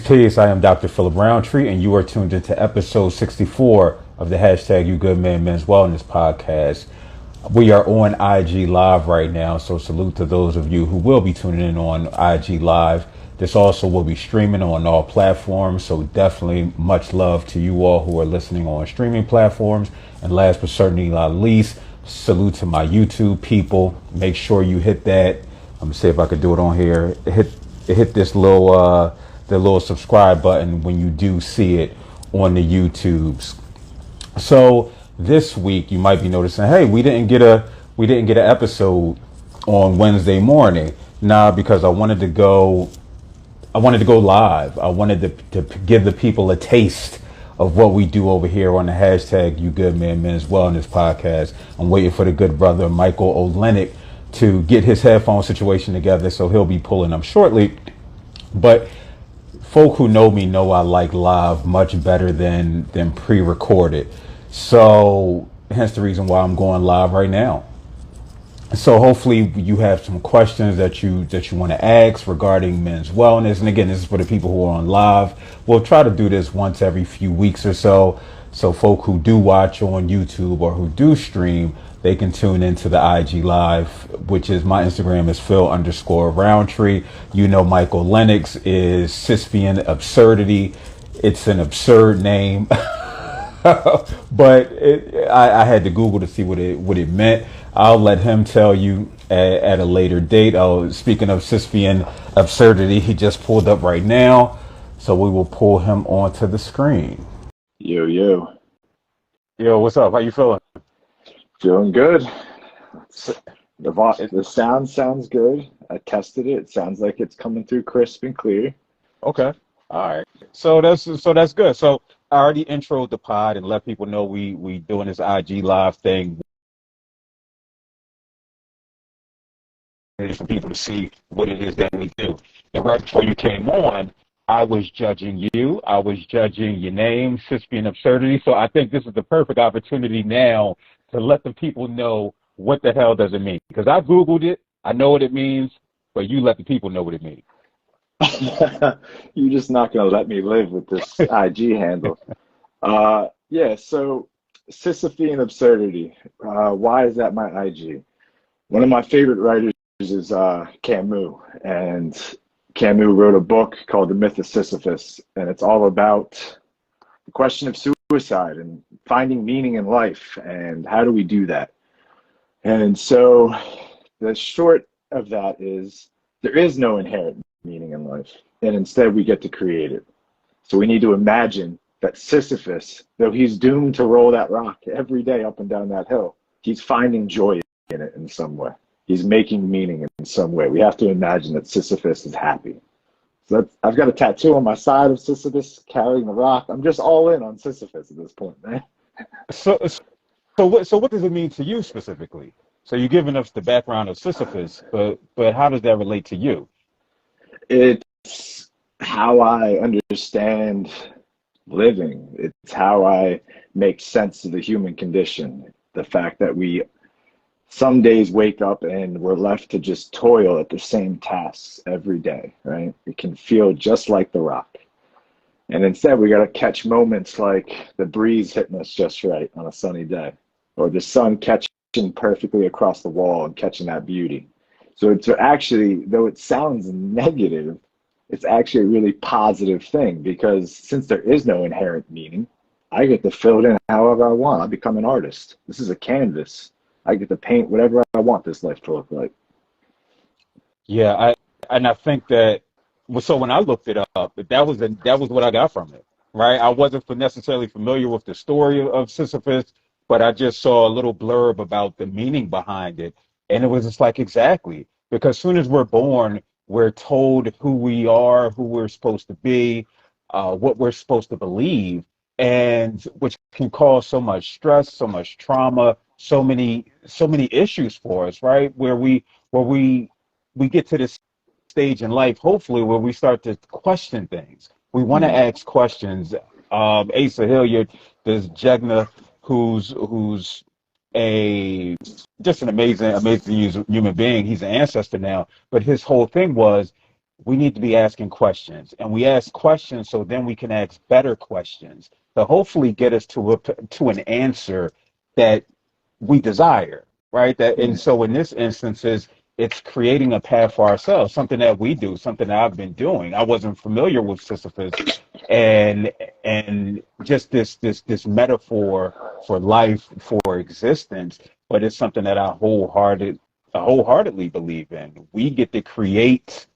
Peace. I am Dr. Philip Roundtree, and you are tuned into episode 64 of the hashtag You Good Man Men's Wellness podcast. We are on IG Live right now, so salute to those of you who will be tuning in on IG Live. This also will be streaming on all platforms, so definitely much love to you all who are listening on streaming platforms. And last but certainly not least, salute to my YouTube people. Make sure you hit that. I'm gonna see if I could do it on here. Hit this little the little subscribe button when you do see it on the YouTubes. So this week you might be noticing, hey, we didn't get an episode on Wednesday morning. Nah, because I wanted to go live. I wanted to give the people a taste of what we do over here on the hashtag You Good Man Men's Wellness podcast. I'm waiting for the good brother Michael Olenek to get his headphone situation together, so he'll be pulling them shortly. But folk who know me know I like live much better than pre-recorded. So hence the reason why I'm going live right now. So hopefully you have some questions that you want to ask regarding men's wellness. And again, this is for the people who are on live. We'll try to do this once every few weeks or so. So folk who do watch on YouTube or who do stream, they can tune into the IG Live, which is my Instagram is Phil_Roundtree. You know, Michael Lennox is Cispian Absurdity. It's an absurd name, but I had to Google to see what it meant. I'll let him tell you at a later date. Oh, speaking of Cispian Absurdity, he just pulled up right now, so we will pull him onto the screen. Yo, what's up? How you feeling? feeling good. The sound sounds good. I tested it. It sounds like it's coming through crisp and clear. Okay. All right. So that's good. So I already introed the pod and let people know we doing this IG Live thing for people to see what it is that we do. And right before you came on, I was judging you. I was judging your name, Cispian Absurdity. So I think this is the perfect opportunity now to let the people know what the hell does it mean. Because I Googled it. I know what it means, but you let the people know what it means. You're just not going to let me live with this IG handle. So Sisyphean Absurdity. Why is that my IG? One of my favorite writers is Camus, and Camus wrote a book called The Myth of Sisyphus, and it's all about the question of suicide and finding meaning in life, and how do we do that? And so the short of that is there is no inherent meaning in life, and instead we get to create it. So we need to imagine that Sisyphus, though he's doomed to roll that rock every day up and down that hill, he's finding joy in it in some way. He's making meaning in some way. We have to imagine that Sisyphus is happy. So I've got a tattoo on my side of Sisyphus carrying the rock. I'm just all in on Sisyphus at this point, man. So what does it mean to you specifically? So you're giving us the background of Sisyphus, but how does that relate to you? It's how I understand living. It's how I make sense of the human condition. The fact that we some days wake up and we're left to just toil at the same tasks every day, right? It can feel just like the rock. And instead we got to catch moments like the breeze hitting us just right on a sunny day, or the sun catching perfectly across the wall and catching that beauty. So it's actually, though it sounds negative, it's actually a really positive thing, because since there is no inherent meaning, I get to fill it in however I want. I become an artist. This is a canvas. I get to paint whatever I want this life to look like. Yeah, I think that. So when I looked it up, that was what I got from it, right? I wasn't necessarily familiar with the story of Sisyphus, but I just saw a little blurb about the meaning behind it, and it was just like exactly, because as soon as we're born, we're told who we are, who we're supposed to be, what we're supposed to believe, and which can cause so much stress, so much trauma, so many issues for us, right? Where we get to this stage in life, hopefully, where we start to question things. We want to ask questions. Asa Hilliard, this Jegna, who's just an amazing human being. He's an ancestor now, but his whole thing was we need to be asking questions, and we ask questions so then we can ask better questions to hopefully get us to an answer that we desire, right? That and Mm. so in this instance is it's creating a path for ourselves, something that we do, something that I've been doing. I wasn't familiar with Sisyphus and just this metaphor for life, for existence, but it's something that I wholeheartedly believe in. We get to create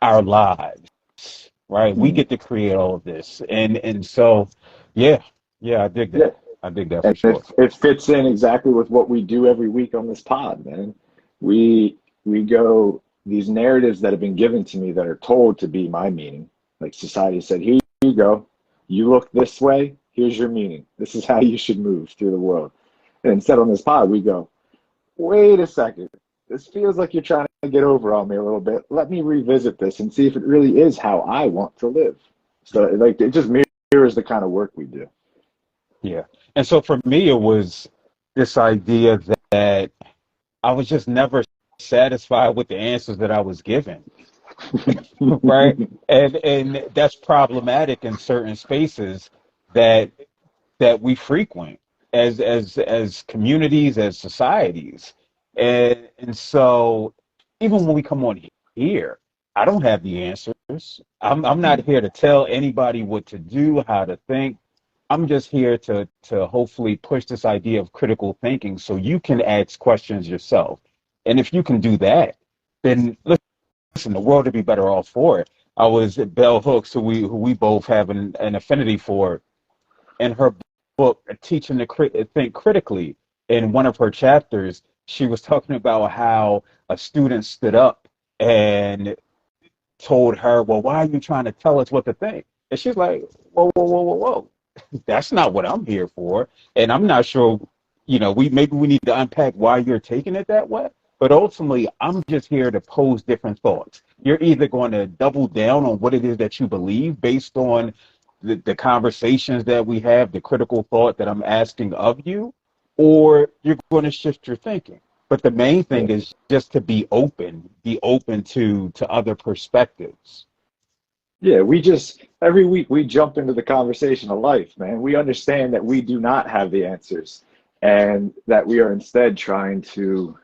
our lives, right? We Mm. get to create all of this. And so yeah, yeah, I dig Yeah. that. I dig that for And sure. it fits in exactly with what we do every week on this pod, man. We go these narratives that have been given to me that are told to be my meaning. Like society said, here you go. You look this way, here's your meaning. This is how you should move through the world. And instead on this pod, we go, wait a second. This feels like you're trying to get over on me a little bit. Let me revisit this and see if it really is how I want to live. So like it just mirrors the kind of work we do. Yeah. And so for me, it was this idea that I was just never satisfied with the answers that I was given, right? And that's problematic in certain spaces that we frequent as communities, as societies. And so even when we come on here, I don't have the answers. I'm not here to tell anybody what to do, how to think. I'm just here to hopefully push this idea of critical thinking so you can ask questions yourself. And if you can do that, then listen, the world would be better off for it. I was at Bell Hooks, who we both have an affinity for, in her book, Teaching to Think Critically. In one of her chapters, she was talking about how a student stood up and told her, "Well, why are you trying to tell us what to think?" And she's like, "Whoa, whoa, whoa, whoa, whoa! That's not what I'm here for." And I'm not sure, we need to unpack why you're taking it that way. But ultimately, I'm just here to pose different thoughts. You're either going to double down on what it is that you believe based on the conversations that we have, the critical thought that I'm asking of you, or you're going to shift your thinking. But the main thing is just to be open to other perspectives. Yeah, we just every week we jump into the conversation of life, man. We understand that we do not have the answers and that we are instead trying to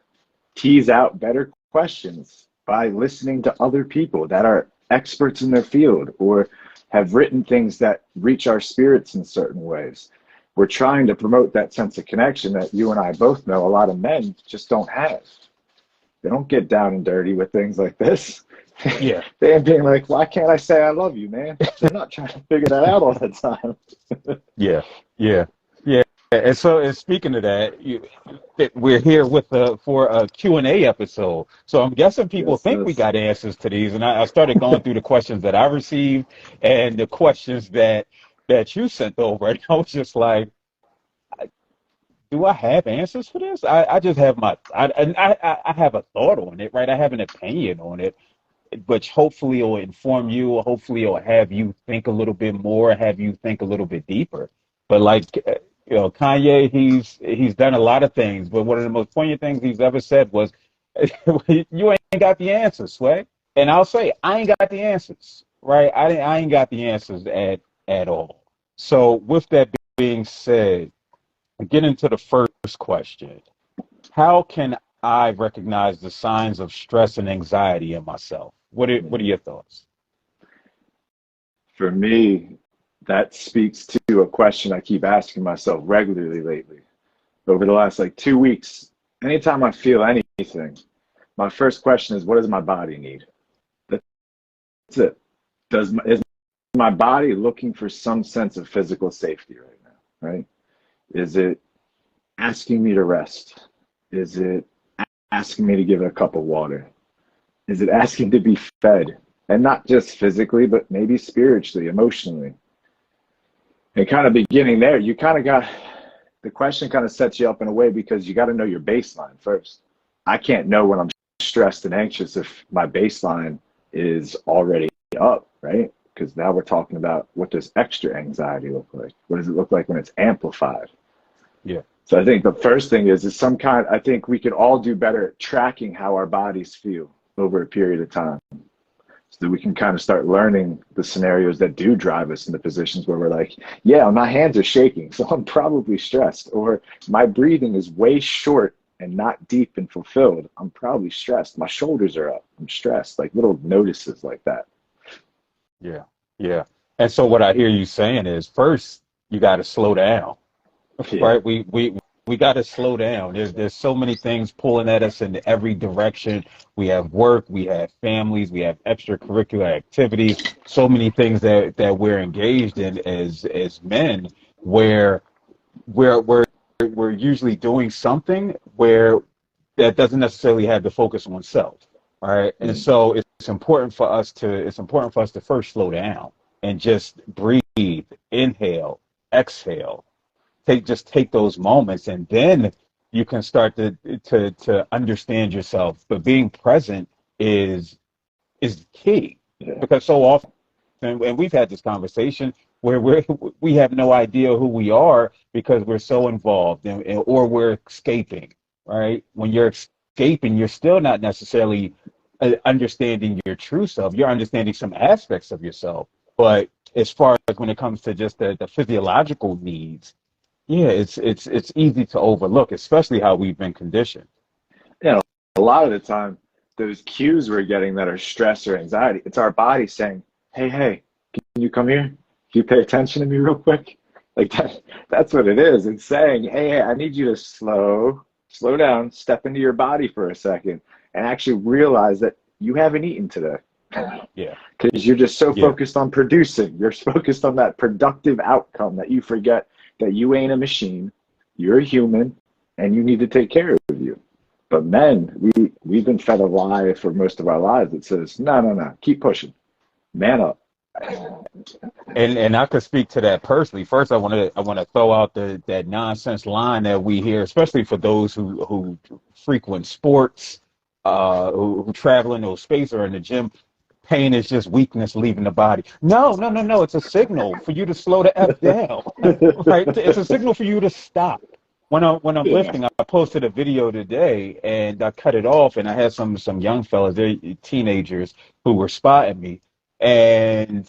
tease out better questions by listening to other people that are experts in their field or have written things that reach our spirits in certain ways. We're trying to promote that sense of connection that you and I both know a lot of men just don't have. They don't get down and dirty with things like this. Yeah, They're being like, why can't I say I love you, man? They're not trying to figure that out all the time. yeah, yeah, yeah. And so, and speaking of that, that we're here with for a Q&A episode. So I'm guessing people Yes, think we yes. got answers to these, and I started going through the questions that I received and the questions that you sent over, and I was just like, do I have answers for this? I just have I have a thought on it, right? I have an opinion on it, but hopefully it'll inform you. Hopefully it'll have you think a little bit more, have you think a little bit deeper. But like Kanye, he's done a lot of things, but one of the most poignant things he's ever said was, "You ain't got the answers, Sway." And I'll say, I ain't got the answers, right? I ain't got the answers at all. So with that being said, get into the first question. How can I recognize the signs of stress and anxiety in myself? What are your thoughts? For me, that speaks to a question I keep asking myself regularly lately. Over the last like 2 weeks, anytime I feel anything, my first question is, what does my body need? That's it. Is my body looking for some sense of physical safety right now? Right? Is it asking me to rest? Is it asking me to give it a cup of water? Is it asking to be fed? And not just physically, but maybe spiritually, emotionally. And kind of beginning there, you kind of got the question kind of sets you up in a way because you got to know your baseline first. I can't know when I'm stressed and anxious if my baseline is already up, right? Because now we're talking about what does extra anxiety look like? What does it look like when it's amplified? Yeah. So I think the first thing is some kind, I think we could all do better at tracking how our bodies feel over a period of time. so that we can kind of start learning the scenarios that do drive us into positions where we're like, yeah, my hands are shaking, so I'm probably stressed, or my breathing is way short and not deep and fulfilled. I'm probably stressed. My shoulders are up. I'm stressed. Like little notices like that. Yeah, yeah. And so what I hear you saying is first you got to slow down, Yeah. right? We got to slow down. There's so many things pulling at us in every direction. We have work, we have families, we have extracurricular activities, so many things that we're engaged in as men where we're we're usually doing something where that doesn't necessarily have the focus on self, right? And Mm. so it's important for us to first slow down and just breathe, inhale, exhale, take those moments, and then you can start to understand yourself. But being present is key, Yeah. because so often, and we've had this conversation where we have no idea who we are because we're so involved, or we're escaping, right? When you're escaping, you're still not necessarily understanding your true self. You're understanding some aspects of yourself, but as far as when it comes to just the physiological needs, yeah, it's easy to overlook, especially how we've been conditioned. Yeah. A lot of the time, those cues we're getting that are stress or anxiety, it's our body saying, hey, hey, can you come here? Can you pay attention to me real quick? Like that's what it is. It's saying, hey, I need you to slow down, step into your body for a second, and actually realize that you haven't eaten today. Yeah, Because you're just so yeah, focused on producing. You're focused on that productive outcome that you forget that you ain't a machine. You're a human, and you need to take care of you. But men, we've been fed a lie for most of our lives that says, no, no, no, keep pushing, man up. and I could speak to that personally. First, I want to throw out that nonsense line that we hear, especially for those who frequent sports, who travel in those spaces or in the gym. Pain is just weakness leaving the body. No, no, no, no. It's a signal for you to slow the F down, right? It's a signal for you to stop. When I'm Yeah. lifting, I posted a video today and I cut it off, and I had some young fellas, they're teenagers, who were spotting me, and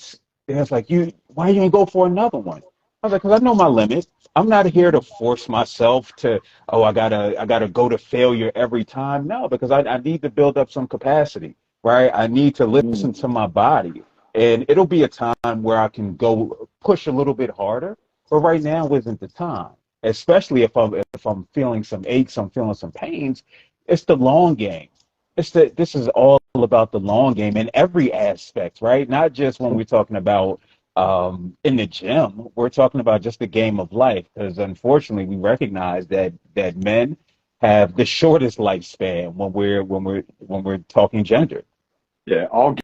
they was like, why you ain't go for another one? I was like, because I know my limit. I'm not here to force myself to, oh, I gotta go to failure every time. No, because I need to build up some capacity, right? I need to listen Mm. to my body. And it'll be a time where I can go push a little bit harder. But right now isn't the time. Especially if I'm feeling some aches, I'm feeling some pains. It's the long game. This is all about the long game in every aspect, right? Not just when we're talking about in the gym. We're talking about just the game of life, because unfortunately we recognize that men have the shortest lifespan when we're talking gender. Yeah, all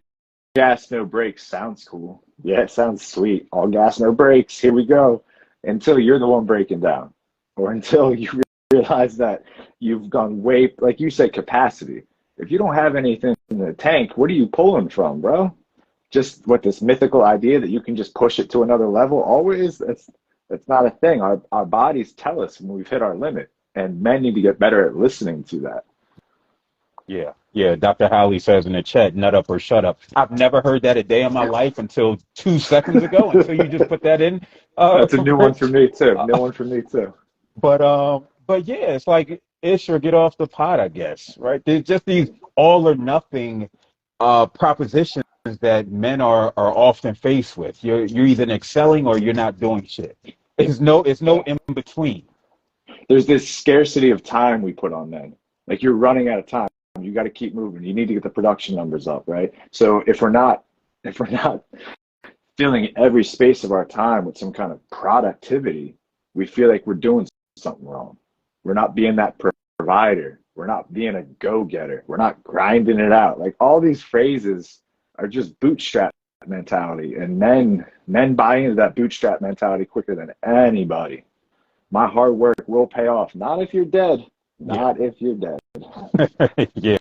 gas, no brakes sounds cool. Yeah, it sounds sweet. All gas, no brakes. Here we go. Until you're the one breaking down, or until you realize that you've gone way, like you said, capacity. If you don't have anything in the tank, what are you pulling from, bro? Just what, this mythical idea that you can just push it to another level always? That's not a thing. Our bodies tell us when we've hit our limit, and men need to get better at listening to that. Yeah, yeah. Dr. Howley says in the chat, "Nut up or shut up." I've never heard that a day in my life until 2 seconds ago. Until you just put that in, That's a new one for Rich. me too. New Uh, one for me too. but yeah, it's like ish or get off the pot, I guess. Right? There's just these all or nothing propositions that men are often faced with. You're either excelling or you're not doing shit. It's no Yeah. in between. There's this scarcity of time we put on men. Like you're running out of time. You got to keep moving. You need to get the production numbers up, right? So if we're not filling every space of our time with some kind of productivity, we feel like we're doing something wrong. We're not being that provider. We're not being a go-getter. We're not grinding it out. Like all these phrases are just bootstrap mentality, and men buy into that bootstrap mentality quicker than anybody. My hard work will pay off. Not if you're dead. Yeah, Not if you're dead. yeah.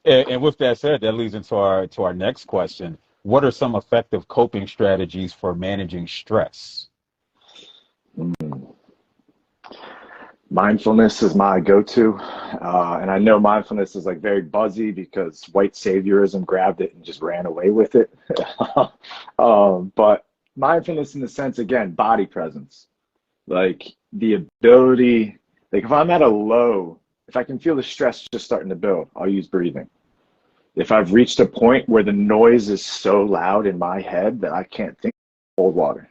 And with that said, that leads into our next question. What are some effective coping strategies for managing stress? Mindfulness is my go-to, and I know mindfulness is like very buzzy because white saviorism grabbed it and just ran away with it. But mindfulness, in the sense, again, body presence, like the ability, like if I'm at a low, if I can feel the stress just starting to build, I'll use breathing. If I've reached a point where the noise is so loud in my head that I can't think, cold water.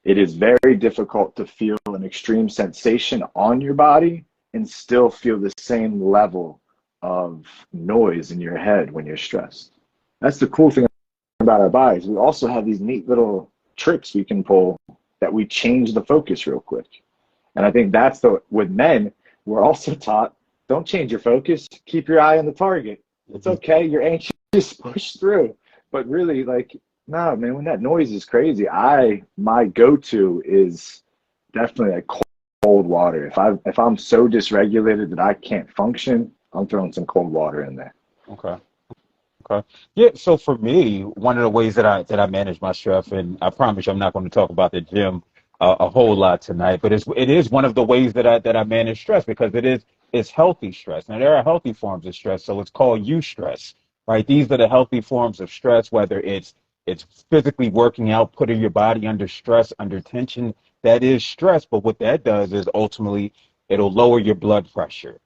It is very difficult to feel an extreme sensation on your body and still feel the same level of noise in your head when you're stressed. That's the cool thing about our bodies. We also have these neat little tricks we can pull that we change the focus real quick. And I think that's with men, we're also taught, don't change your focus, keep your eye on the target. It's okay, you're anxious, push through. But really, like, no, man, when that noise is crazy, my go-to is definitely like cold water. If I'm so dysregulated that I can't function, I'm throwing some cold water in there. Okay. Okay. Yeah. So for me, one of the ways that I manage my stress, and I promise you, I'm not going to talk about the gym a whole lot tonight, but it is one of the ways that I manage stress because it's healthy stress. Now there are healthy forms of stress, so it's called eustress, right? These are the healthy forms of stress, whether it's physically working out, putting your body under stress, under tension. That is stress, but what that does is ultimately it'll lower your blood pressure,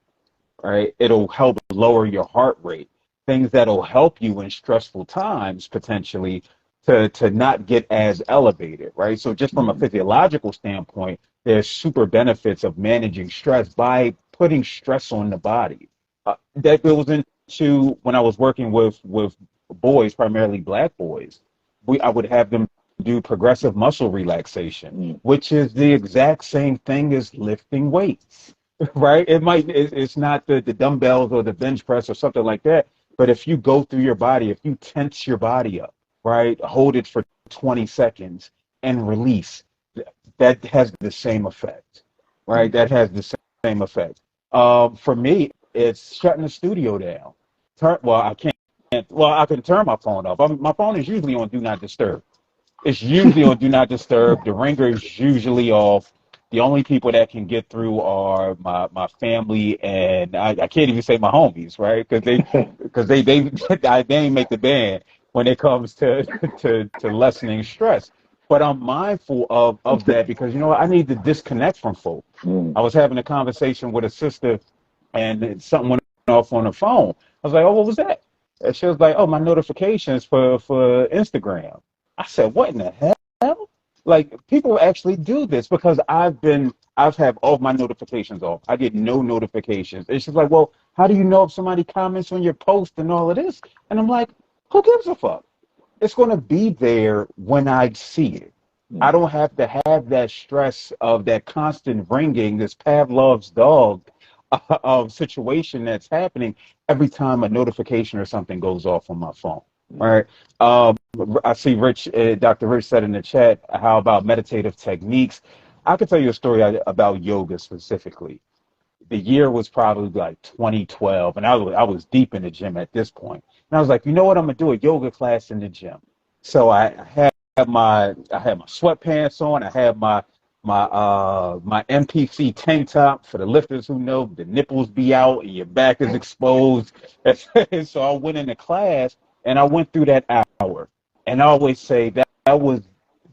right? It'll help lower your heart rate, things that'll help you in stressful times potentially to not get as elevated, right? So just from a physiological standpoint, there's super benefits of managing stress by putting stress on the body. That goes into when I was working with boys, primarily black boys. I would have them do progressive muscle relaxation, which is the exact same thing as lifting weights. Right? It's not the dumbbells or the bench press or something like that. But if you go through your body, if you tense your body up, right, hold it for 20 seconds and release, that has the same effect, right? That has the same effect. For me, it's shutting the studio down. I can't. Well, I can turn my phone off. My phone is usually on Do Not Disturb. It's usually on Do Not Disturb. The ringer is usually off. The only people that can get through are my family and I can't even say my homies, right? They ain't make the band when it comes to lessening stress. But I'm mindful of that because I need to disconnect from folk. I was having a conversation with a sister and something went off on the phone. I was like, "Oh, what was that?" And she was like, "Oh, my notifications for Instagram." I said, "What in the hell?" Like people actually do this because I've had all my notifications off. I get no notifications. And she's like, "Well, how do you know if somebody comments on your post and all of this?" And I'm like, "Who gives a fuck? It's going to be there when I see it. I don't have to have that stress of that constant ringing, this Pavlov's dog of situation that's happening every time a notification or something goes off on my phone." Right. I see Dr. Rich said in the chat, how about meditative techniques? I could tell you a story about yoga specifically. The year was probably like 2012, and I was deep in the gym at this point. And I was like, you know what? I'm gonna do a yoga class in the gym. So I had my sweatpants on. I had my MPC tank top. For the lifters who know, the nipples be out and your back is exposed. So I went into class and I went through that hour. And I always say that was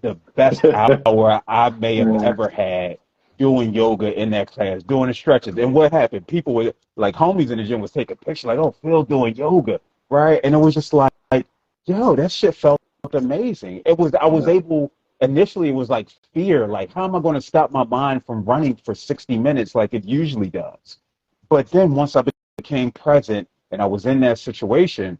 the best hour I may have ever had doing yoga in that class, doing the stretches. And what happened? People were like, homies in the gym was taking pictures, like, "Oh, Phil doing yoga," right? And it was just like, yo, that shit felt amazing. I was able, initially it was like fear, like how am I going to stop my mind from running for 60 minutes like it usually does? But then once I became present and I was in that situation,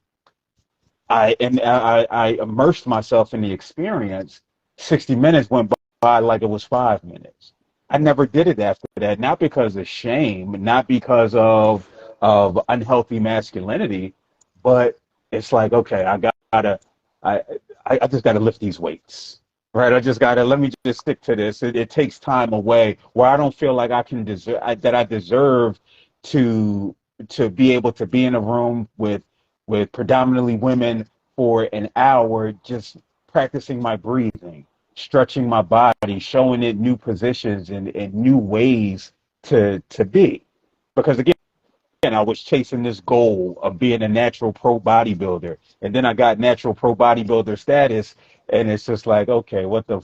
I immersed myself in the experience. 60 minutes went by like it was 5 minutes. I never did it after that, not because of shame, not because of unhealthy masculinity, but it's like, okay, I I just gotta lift these weights. Right, let me just stick to this. It takes time away where I don't feel like that I deserve to be able to be in a room with predominantly women for an hour, just practicing my breathing, stretching my body, showing it new positions and new ways to be, because again, I was chasing this goal of being a natural pro bodybuilder, and then I got natural pro bodybuilder status, and it's just like, okay, what the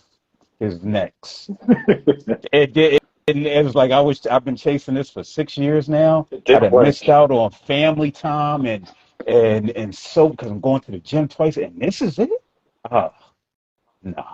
is next? It did. It was like I've been chasing this for 6 years now. It I didn't done work. missed out on family time and so because I'm going to the gym twice, and this is it. Oh, no.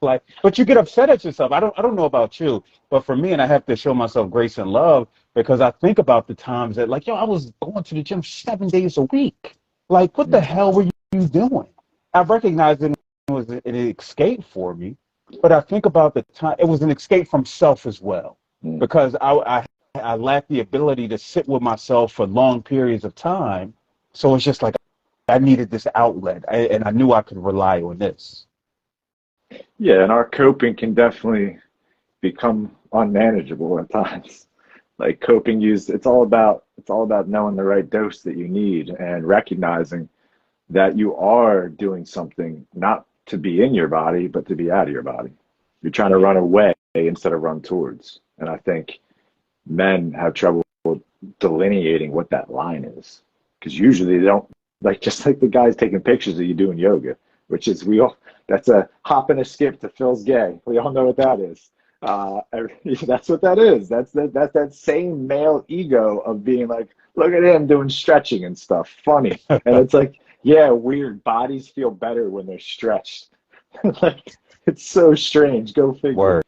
Like, but you get upset at yourself. I don't know about you, but for me, and I have to show myself grace and love because I think about the times that, like, yo, I was going to the gym 7 days a week. Like, what the Mm, hell were you doing? I recognized it was an escape for me, but I think about the time it was an escape from self as well, mm. because I lacked the ability to sit with myself for long periods of time. So it's just like I needed this outlet, and I knew I could rely on this. Yeah, and our coping can definitely become unmanageable at times. Like coping use, it's all about knowing the right dose that you need and recognizing that you are doing something not to be in your body, but to be out of your body. You're trying to Yeah. run away instead of run towards. And I think men have trouble delineating what that line is. Because usually they don't, like, just like the guys taking pictures of you doing yoga, which is, that's a hop and a skip to Phil's gay. We all know what that is. Uh, that's what that is. That's that same male ego of being like, look at him doing stretching and stuff. Funny. And it's like, yeah, weird. Bodies feel better when they're stretched. Like, it's so strange. Go figure.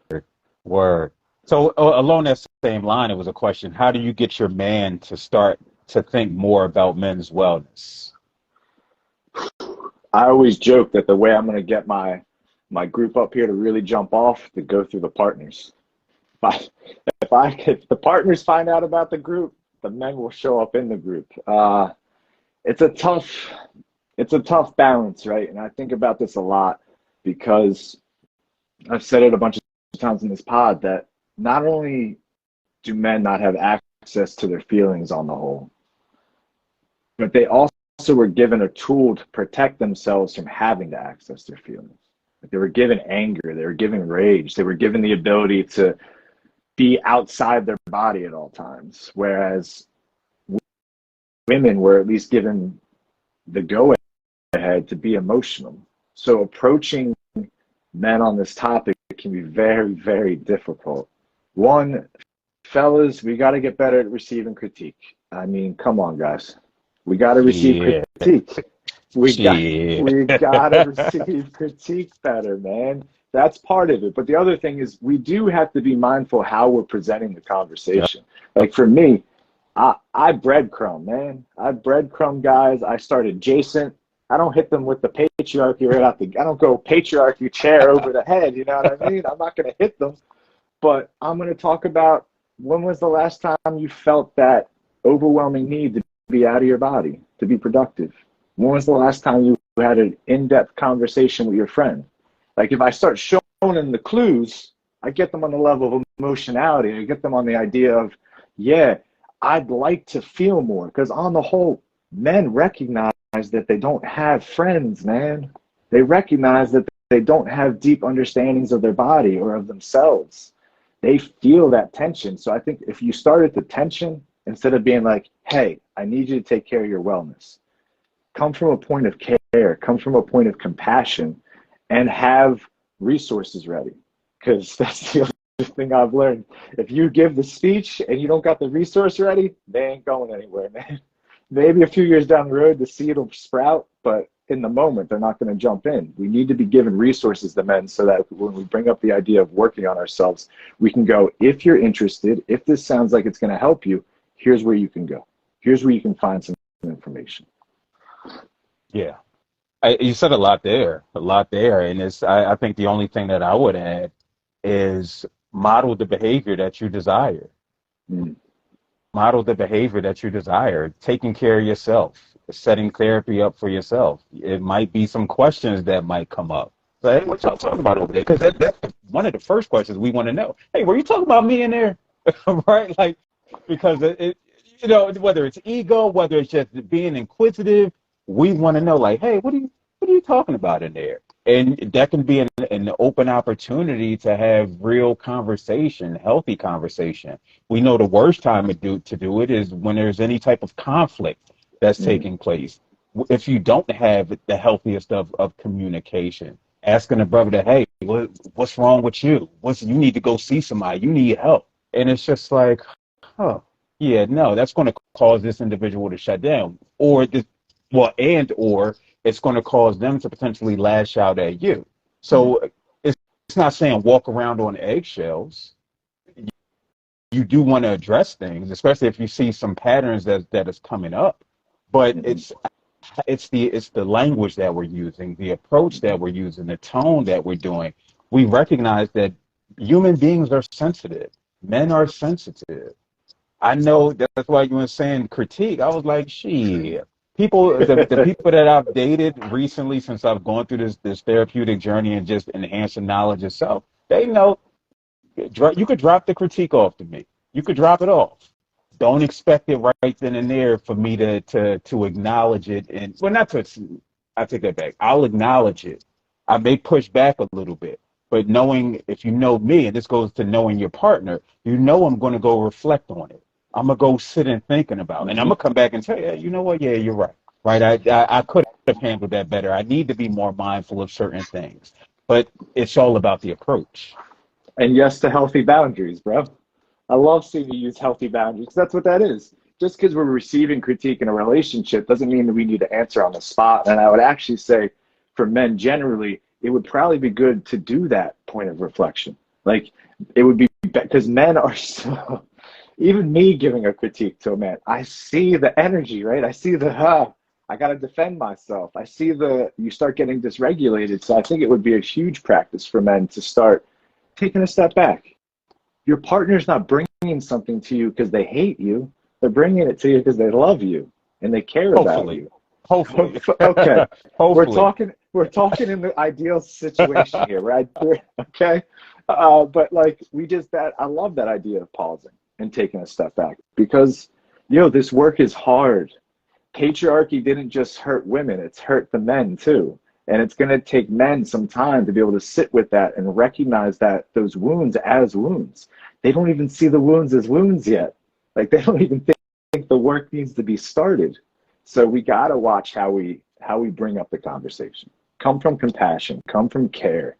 Word. Word. So along that same line, it was a question: how do you get your man to start to think more about men's wellness? I always joke that the way I'm going to get my group up here to really jump off to go through the partners. If I, if the partners find out about the group, the men will show up in the group. It's a tough it's a tough balance, right? And I think about this a lot because I've said it a bunch of times in this pod that not only do men not have access to their feelings on the whole, but they also were given a tool to protect themselves from having to access their feelings. Like, they were given anger, they were given rage, they were given the ability to be outside their body at all times, whereas women were at least given the go ahead to be emotional. So approaching men on this topic can be very, very difficult. One, fellas, we got to get better at receiving critique. I mean, come on, guys. We got to receive Yeah. critique. We got Shit. we got to receive critique better, man. That's part of it. But the other thing is we do have to be mindful how we're presenting the Yep. conversation. Like for me, I breadcrumb, man. I breadcrumb guys. I start adjacent. I don't hit them with the patriarchy right out the. I don't go patriarchy chair over the head. You know what I mean? I'm not going to hit them, but I'm going to talk about when was the last time you felt that overwhelming need to be out of your body, to be productive? When was the last time you had an in-depth conversation with your friend? Like if I start showing them the clues, I get them on the level of emotionality. I get them on the idea of, yeah, I'd like to feel more. Because on the whole, men recognize that they don't have friends, man. They recognize that they don't have deep understandings of their body or of themselves. They feel that tension. So I think if you start at the tension, instead of being like, hey, I need you to take care of your wellness, come from a point of care, come from a point of compassion, and have resources ready. Because that's the other thing I've learned. If you give the speech and you don't got the resource ready, they ain't going anywhere, man. Maybe a few years down the road, the seed will sprout, but in the moment, they're not going to jump in. We need to be given resources to men so that when we bring up the idea of working on ourselves, we can go, if you're interested, if this sounds like it's going to help you, here's where you can go. Here's where you can find some information. Yeah. You said a lot there. And I think the only thing that I would add is model the behavior that you desire. Mm. Model the behavior that you desire, taking care of yourself, setting therapy up for yourself. It might be some questions that might come up. Say, hey, what y'all talking about over there? Because that's one of the first questions we want to know. Hey, were you talking about me in there? Right? Like, because whether it's ego, whether it's just being inquisitive, we want to know, like, hey, what are you talking about in there? And that can be an open opportunity to have real conversation, healthy conversation. We know the worst time to do it is when there's any type of conflict that's Mm. taking place. If you don't have the healthiest of communication, asking a brother that, hey, what's wrong with you? You need to go see somebody. You need help. And it's just like, oh, yeah, no, that's going to cause this individual to shut down, or it's going to cause them to potentially lash out at you. Mm. So it's not saying walk around on eggshells. You do want to address things, especially if you see some patterns that is coming up. But Mm-hmm. it's the language that we're using, the approach that we're using, the tone that we're doing. We recognize that human beings are sensitive. Men are sensitive. I know that's why you were saying critique. I was like, shit. The people that I've dated recently, since I've gone through this therapeutic journey and just enhancing knowledge itself, they know you could drop the critique off to me. You could drop it off. Don't expect it right then and there for me to acknowledge it. And well, not to. I take that back. I'll acknowledge it. I may push back a little bit, but knowing if you know me, and this goes to knowing your partner, you know I'm going to go reflect on it. I'm gonna go sit and thinking about it, and I'm Mm-hmm. gonna come back and tell you, you know what? Yeah, you're right. Right? I could have handled that better. I need to be more mindful of certain things, but it's all about the approach. And yes to healthy boundaries, bro. I love seeing you use healthy boundaries because that's what that is. Just because we're receiving critique in a relationship doesn't mean that we need to answer on the spot. And I would actually say for men generally, it would probably be good to do that point of reflection. Like it would be because men are so, even me giving a critique to a man, I see the energy, right? I see I got to defend myself. I see you start getting dysregulated. So I think it would be a huge practice for men to start taking a step back. Your partner's not bringing something to you because they hate you. They're bringing it to you because they love you and they care about Hopefully, you. hopefully, Okay, we're hopefully. talking. We're talking in the ideal situation here, right? Okay, but like we just that I love that idea of pausing and taking a step back because this work is hard. Patriarchy didn't just hurt women; it's hurt the men too. And it's going to take men some time to be able to sit with that and recognize that those wounds as wounds. They don't even see the wounds as wounds yet. Like they don't even think the work needs to be started. So we got to watch how we bring up the conversation. Come from compassion, come from care,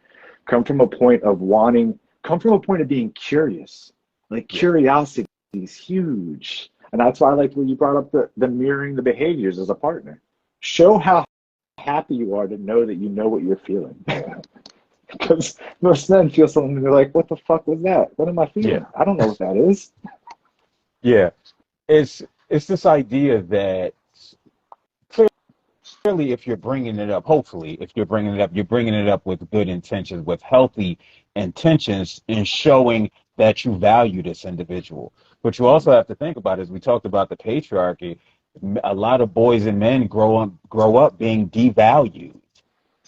come from a point of wanting, come from a point of being curious. Like Yeah. curiosity is huge. And that's why I like when you brought up the mirroring the behaviors as a partner. Show how happy you are to know that you know what you're feeling. Because most men feel something and they're like, what the fuck was that? What am I Yeah. feeling? I don't know what that is. Yeah. It's this idea that clearly, if you're bringing it up, hopefully, if you're bringing it up, you're bringing it up with good intentions, with healthy intentions, and showing that you value this individual. But you also have to think about, as we talked about the patriarchy, a lot of boys and men grow up being devalued.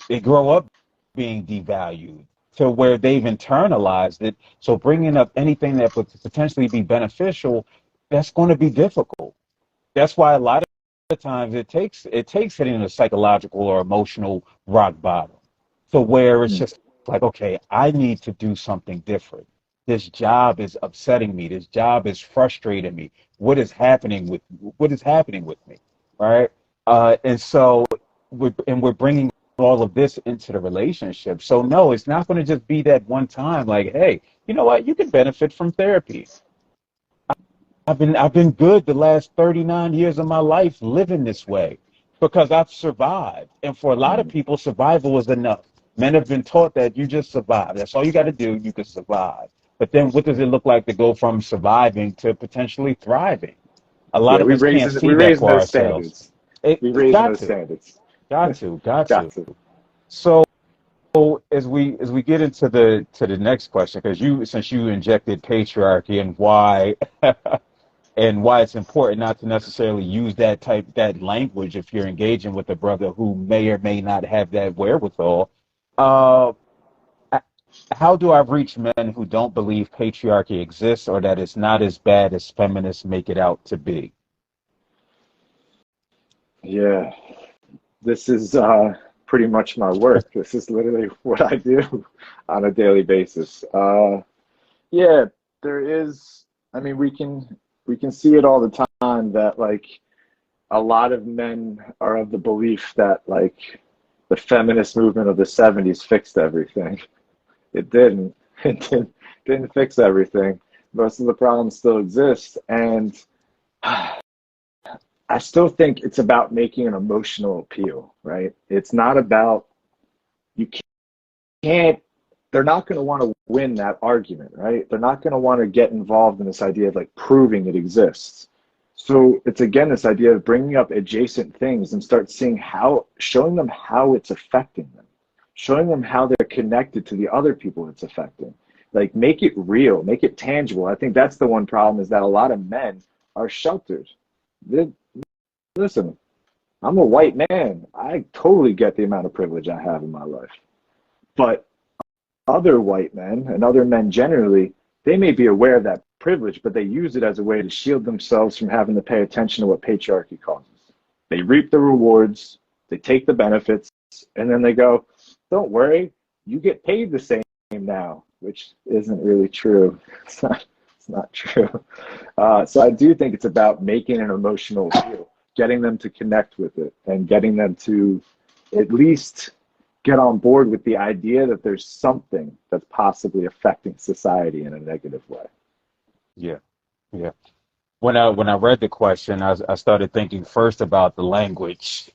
They grow up being devalued to where they've internalized it. So bringing up anything that would potentially be beneficial, that's going to be difficult. That's why a lot of times it takes hitting a psychological or emotional rock bottom to where it's Mm. just like, okay, I need to do something different. This job is upsetting me. This job is frustrating me. What is happening with me, right? And so we're bringing all of this into the relationship. So no, it's not going to just be that one time. Like, hey, you know what? You can benefit from therapy. I've been good the last 39 years of my life living this way because I've survived. And for a lot of Mm. people, survival is enough. Men have been taught that you just survive. That's all you got to do. You can survive. But then what does it look like to go from surviving to potentially thriving? A lot Yeah, of we us can't raising we see that raising for those ourselves. standards. It, We it raising got those to, standards. got to, got Got to. to. So as we get into the next question, because since you injected patriarchy and why and why it's important not to necessarily use that language if you're engaging with a brother who may or may not have that wherewithal. Uh, how do I reach men who don't believe patriarchy exists or that it's not as bad as feminists make it out to be? Yeah. This is pretty much my work. This is literally what I do on a daily basis. Yeah, there is. I mean, we can see it all the time that like a lot of men are of the belief that like the feminist movement of the 70s fixed everything. It didn't. It didn't fix everything. Most of the problems still exist, and I still think it's about making an emotional appeal, right? It's not about you can't. They're not going to want to win that argument, right? They're not going to want to get involved in this idea of like proving it exists. So it's again this idea of bringing up adjacent things and start seeing how, showing them how it's affecting them, showing them how they're connected to the other people it's affecting. Like make it real, make it tangible. I think that's the one problem is that a lot of men are sheltered. They, listen, I'm a white man. I totally get the amount of privilege I have in my life. But other white men and other men generally, they may be aware of that privilege, but they use it as a way to shield themselves from having to pay attention to what patriarchy causes. They reap the rewards, they take the benefits, and then they go, don't worry, you get paid the same now, which isn't really true. It's not true. So I do think it's about making an emotional appeal, getting them to connect with it and getting them to at least get on board with the idea that there's something that's possibly affecting society in a negative way. Yeah, yeah. When I read the question, I started thinking first about the language,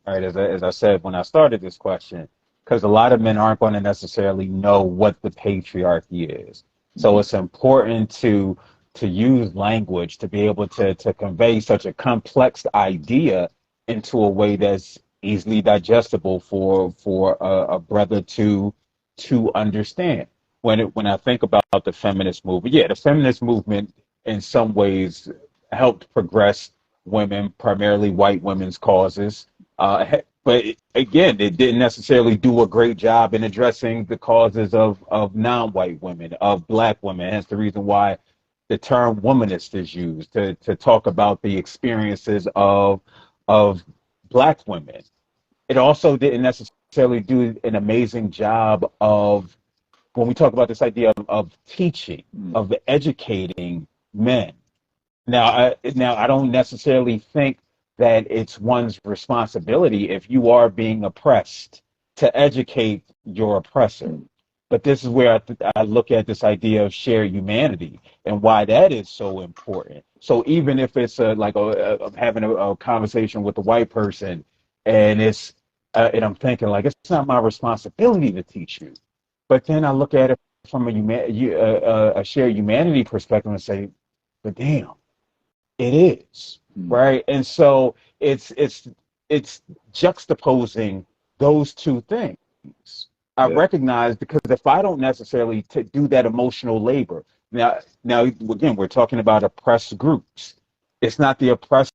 right? As I said when I started this question, because a lot of men aren't going to necessarily know what the patriarchy is. So it's important to use language to be able to convey such a complex idea into a way that's easily digestible for a brother to understand. When I think about the feminist movement, yeah, the feminist movement in some ways helped progress women, primarily white women's causes. But again, it didn't necessarily do a great job in addressing the causes of non-white women, of black women. Hence the reason why the term womanist is used to talk about the experiences of black women. It also didn't necessarily do an amazing job of when we talk about this idea of teaching, of educating men. Now I don't necessarily think that it's one's responsibility if you are being oppressed to educate your oppressor. But this is where I look at this idea of shared humanity and why that is so important. So even if it's having a conversation with a white person, and and I'm thinking like it's not my responsibility to teach you, but then I look at it from a shared humanity perspective and say, but damn, it is, right? And so it's juxtaposing those two things. I Yeah. recognize because if I don't necessarily do that emotional labor, now again, we're talking about oppressed groups. It's not the oppressed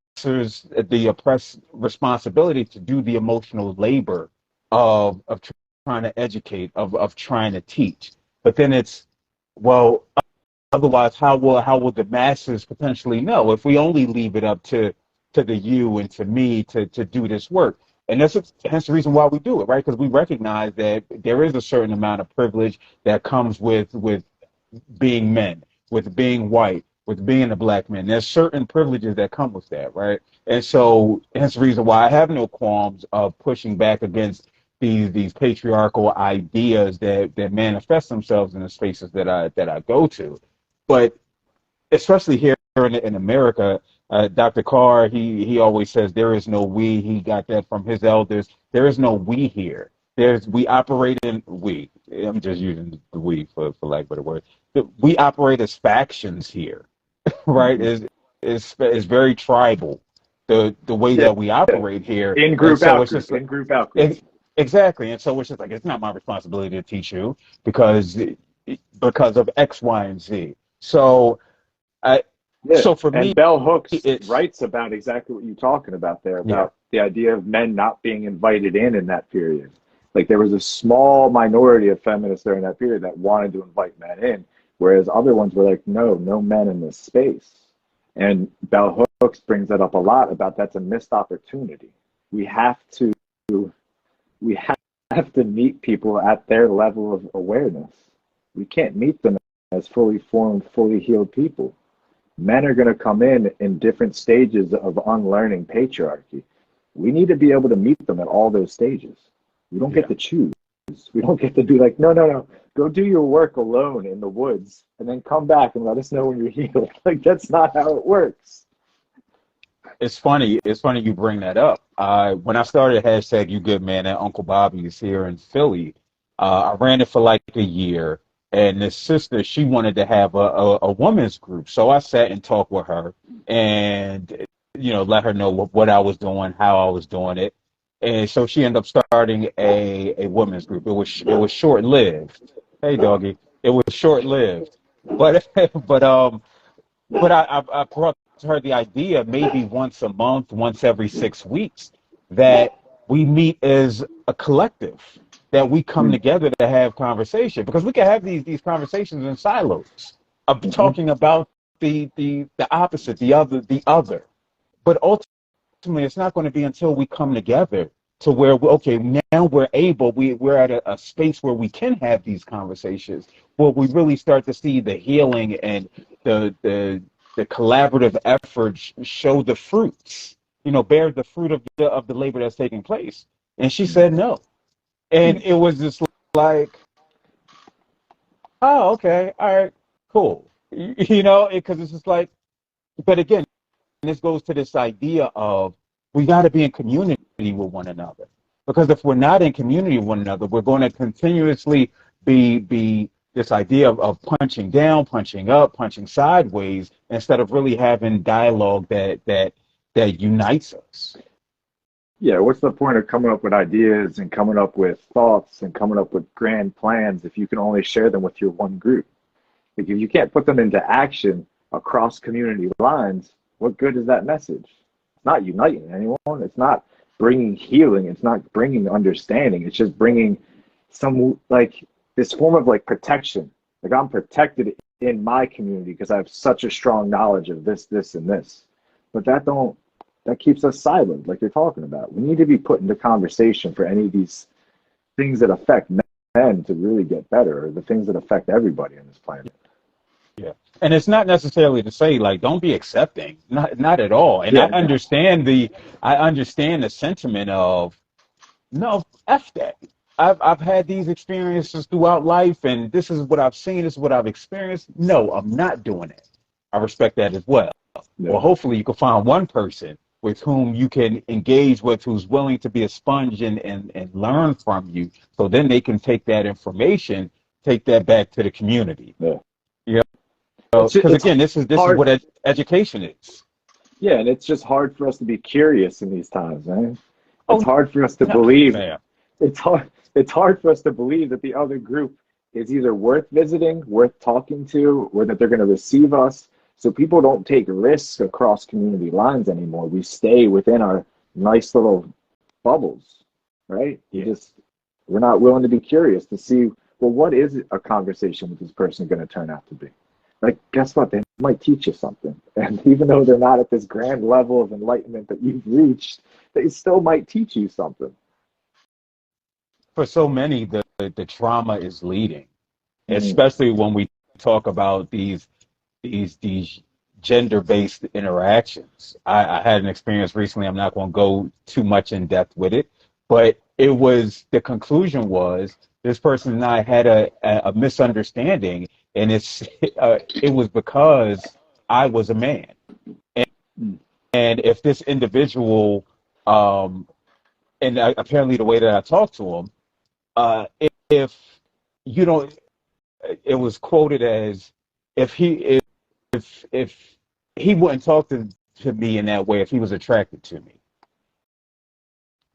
responsibility to do the emotional labor of trying to educate, of trying to teach. But then it's, well, otherwise, how will the masses potentially know if we only leave it up to the you and to me to do this work? And that's the reason why we do it, right? Because we recognize that there is a certain amount of privilege that comes with being men, with being white, with being a black man. There's certain privileges that come with that, right? And so that's the reason why I have no qualms of pushing back against these patriarchal ideas that manifest themselves in the spaces that I go to. But especially here in America, Dr. Carr, he always says there is no we. He got that from his elders. There is no we here. We operate in we. I'm just using the we for lack of a better word. We operate as factions here, right? Is very tribal. The way Yeah. that we operate here, In and group, so out it's just group, like in group, out group. exactly, and so it's just like it's not my responsibility to teach you because of X, Y, and Z. So I Yeah. so for me, And Bell Hooks it's writes about exactly what you're talking about there, yeah. about the idea of men not being invited in that period. Like there was a small minority of feminists during that period that wanted to invite men in, whereas other ones were like, no, no men in this space. And Bell Hooks brings that up a lot about that's a missed opportunity. We have to we have to meet people at their level of awareness. We can't meet them as fully formed, fully healed people. Men are going to come in different stages of unlearning patriarchy. We need to be able to meet them at all those stages. We don't get to choose. We don't get to be like, no, no, no, go do your work alone in the woods and then come back and let us know when you're healed. Like, that's not how it works. It's funny. It's funny you bring that up. When I started hashtag You Good Man at Uncle Bobby's here in Philly, I ran it for like a year, and this sister, she wanted to have a women's group, so I sat and talked with her, and let her know what I was doing, how I was doing it, and so she ended up starting a women's group. It was short lived. Hey, doggy, it was short lived, but but I brought to her the idea maybe once a month, once every 6 weeks, that we meet as a collective, that we come together to have conversation, because we can have these conversations in silos of talking about the opposite, the other. But ultimately, it's not going to be until we come together to where okay, now we're at a space where we can have these conversations, where we really start to see the healing and the collaborative efforts show the fruits, bear the fruit of the labor that's taking place. And she said no, and it was just like, oh, okay, all right, cool, because it's just like, but again, this goes to this idea of we got to be in community with one another, because if we're not in community with one another, we're going to continuously be this idea of punching down, punching up, punching sideways, instead of really having dialogue that unites us. Yeah, what's the point of coming up with ideas and coming up with thoughts and coming up with grand plans if you can only share them with your one group? Like, if you can't put them into action across community lines, what good is that message? It's not uniting anyone. It's not bringing healing. It's not bringing understanding. It's just bringing some, like, this form of like protection. Like, I'm protected in my community because I have such a strong knowledge of this, this, and this. But that keeps us silent, like you're talking about. We need to be put into conversation for any of these things that affect men to really get better, or the things that affect everybody on this planet. Yeah. And it's not necessarily to say like don't be accepting. Not at all. And Yeah, I understand the sentiment of no, F that. I've had these experiences throughout life, and this is what I've seen, this is what I've experienced. No, I'm not doing it. I respect that as well. yeah. Well, hopefully you can find one person with whom you can engage with, who's willing to be a sponge and learn from you, so then they can take that information, take that back to the community. Yeah. Because again, this is hard. what education is. Yeah, and it's just hard for us to be curious in these times, man. Oh, It's hard for us to no, believe. man. It's hard for us to believe that the other group is either worth visiting, worth talking to, or that they're going to receive us. So people don't take risks across community lines anymore. We stay within our nice little bubbles, right? Yeah. We're not willing to be curious to see, well, what is a conversation with this person going to turn out to be? Like, guess what? They might teach you something. And even though they're not at this grand level of enlightenment that you've reached, they still might teach you something. For so many, the trauma is leading, especially when we talk about these gender-based interactions. I had an experience recently. I'm not going to go too much in depth with it, but the conclusion was this person and I had a misunderstanding, and it was because I was a man, and if this individual, and apparently the way that I talked to him, if you don't, it was quoted as if he wouldn't talk to me in that way if he was attracted to me,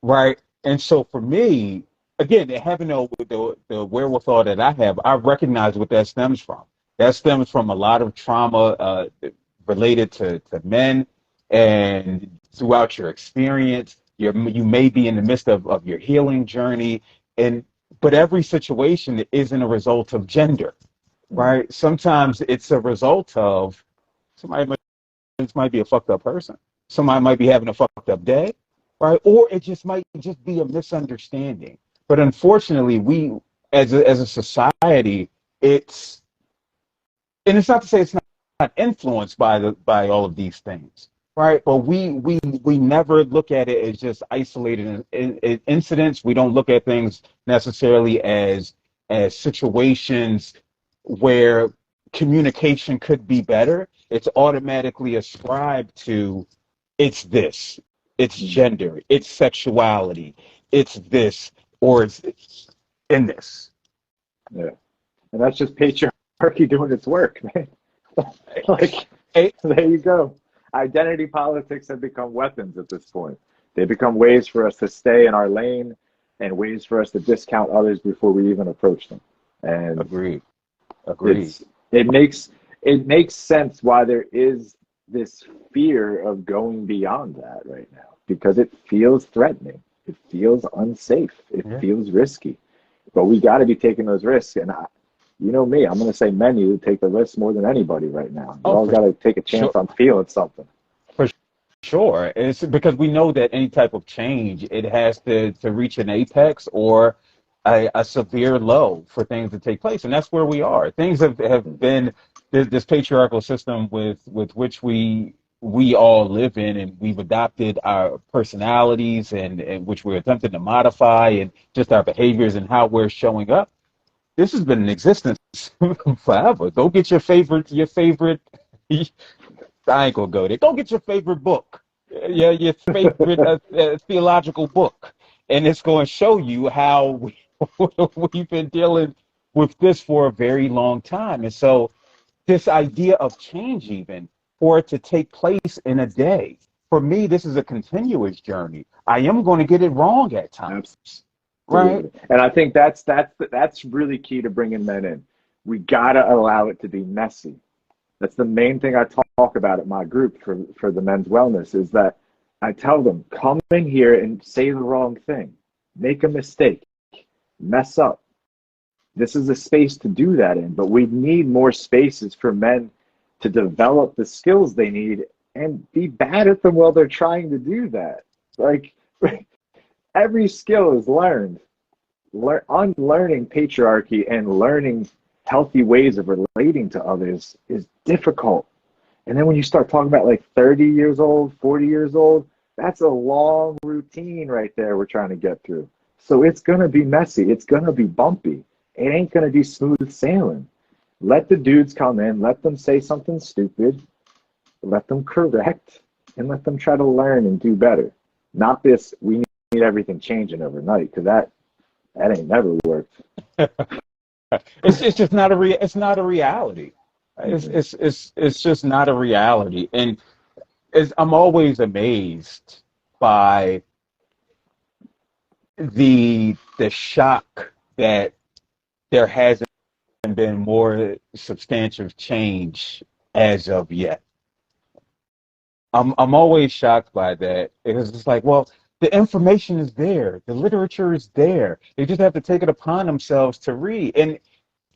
right? And so for me, again, having the wherewithal that I have, I recognize what that stems from. That stems from a lot of trauma related to men, and throughout your experience, you may be in the midst of your healing journey, but every situation isn't a result of gender, right? Sometimes it's a result of somebody might be a fucked up person. Somebody might be having a fucked up day. right? Or it just might just be a misunderstanding. But unfortunately, we as a society, it's and it's not to say it's not influenced by by all of these things, right? But we never look at it as just isolated incidents. We don't look at things necessarily as situations where communication could be better. It's automatically ascribed to it's this, it's gender, it's sexuality, it's this, or it's in this. Yeah. And that's just patriarchy doing its work, man. Like, Hey, there you go. Identity politics have become weapons at this point. They become ways for us to stay in our lane and ways for us to discount others before we even approach them. And agreed, agreed. it makes sense why there is this fear of going beyond that right now because it feels threatening. It feels unsafe. It Yeah. feels risky. But we got to be taking those risks. And you know me, I'm going to say men need to take the risks more than anybody right now. We Oh, all for got to take a sure. chance on feeling something. For sure. It's because we know that any type of change, it has to reach an apex or a severe low for things to take place. And that's where we are. Things have been this patriarchal system with which we all live in and we've adopted our personalities and which we're attempting to modify and just our behaviors and how we're showing up. This has been in existence forever. Go get your favorite I ain't gonna go there. Go get your favorite book, your favorite theological book, and it's going to show you how we've been dealing with this for a very long time. And so, this idea of change, even for it to take place in a day, for me, this is a continuous journey. I am going to get it wrong at times, right? Absolutely. And I think that's really key to bringing men in. We got to allow it to be messy. That's the main thing I talk about at my group for the men's wellness is that I tell them, come in here and say the wrong thing, make a mistake, mess up. This is a space to do that in, but we need more spaces for men to develop the skills they need and be bad at them while they're trying to do that. Like every skill is learned. Unlearning patriarchy and learning healthy ways of relating to others is difficult. And then when you start talking about like 30 years old, 40 years old, that's a long routine right there we're trying to get through. So it's going to be messy. It's going to be bumpy. It ain't going to be smooth sailing. Let the dudes come in, let them say something stupid, let them correct, and let them try to learn and do better. Not this, we need everything changing overnight, because that ain't never worked. It's just not it's not a reality. It's just not a reality. And I'm always amazed by the shock that there hasn't been more substantial change as of yet. I'm always shocked by that because it's like, well, the information is there, the literature is there. They just have to take it upon themselves to read. And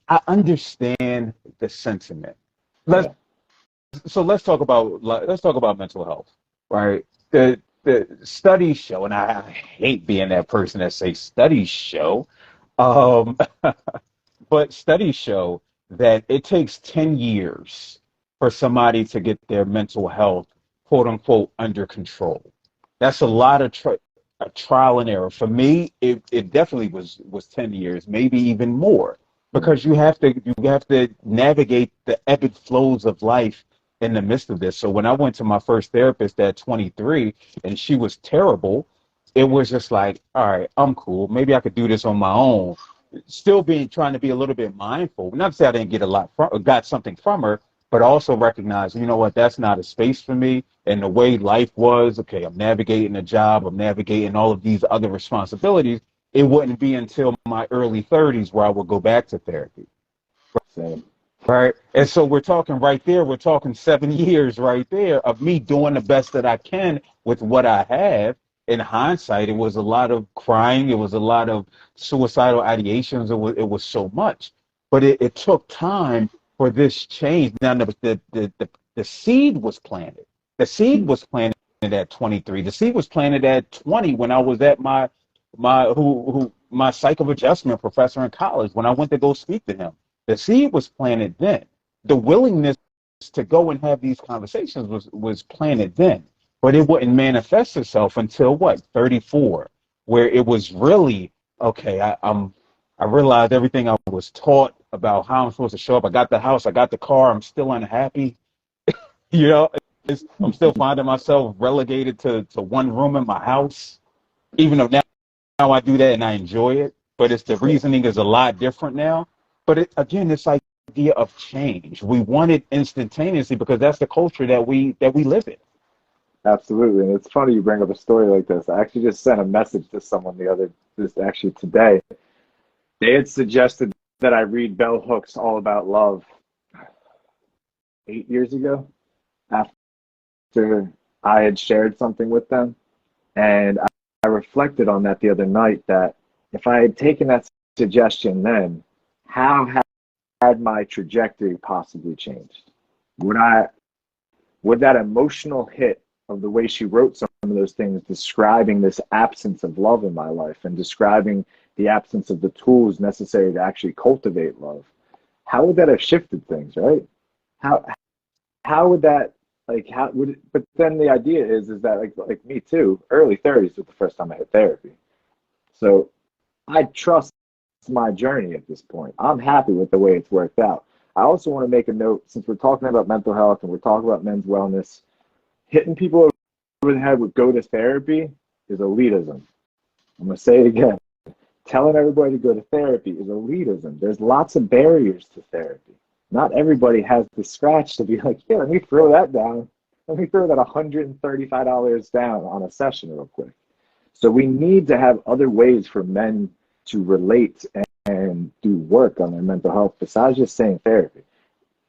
I understand the sentiment. Let's Yeah. let's talk about mental health, right? The studies show, and I hate being that person that say studies show, um, but studies show that it takes 10 years for somebody to get their mental health, quote unquote, under control. That's a lot of a trial and error. For me, it definitely was 10 years, maybe even more, because you have to navigate the ebb and flows of life in the midst of this. So when I went to my first therapist at 23 and she was terrible, it was just like, all right, I'm cool. Maybe I could do this on my own. Still being trying to be a little bit mindful. Not to say I didn't get a lot from got something from her, but also recognize, you know what, that's not a space for me. And the way life was, okay, I'm navigating a job, I'm navigating all of these other responsibilities. It wouldn't be until my early 30s where I would go back to therapy. Same. Right. And so we're talking right there, we're talking 7 years right there of me doing the best that I can with what I have. In hindsight, it was a lot of crying, it was a lot of suicidal ideations, it was so much. But it took time for this change. Now the seed was planted. The seed was planted at 23. The seed was planted at 20 when I was at my psych of adjustment professor in college when I went to go speak to him. The seed was planted then. The willingness to go and have these conversations was planted then, but it wouldn't manifest itself until what, 34, where it was really okay. I realized everything I was taught about how I'm supposed to show up. I got the house, I got the car. I'm still unhappy. You know, I'm still finding myself relegated to one room in my house, even though now I do that and I enjoy it. But it's the reasoning is a lot different now. But again, this idea of change. We want it instantaneously because that's the culture that we live in. Absolutely. And it's funny you bring up a story like this. I actually just sent a message to someone actually today. They had suggested that I read Bell Hooks All About Love 8 years ago after I had shared something with them. And I reflected on that the other night, that if I had taken that suggestion then, how had my trajectory possibly changed? Would that emotional hit of the way she wrote some of those things, describing this absence of love in my life and describing the absence of the tools necessary to actually cultivate love, how would that have shifted things, right? How would that, like, how would it, but then the idea is that like me too, early 30s was the first time I had therapy. So I trust my journey at this point. I'm happy with the way it's worked out. I also want to make a note, since we're talking about mental health and we're talking about men's wellness, hitting people over the head with go to therapy is elitism. I'm going to say it again. Telling everybody to go to therapy is elitism. There's lots of barriers to therapy. Not everybody has the scratch to be like, yeah, let me throw that down. Let me throw that $135 down on a session real quick. So we need to have other ways for men to relate and do work on their mental health besides just saying therapy.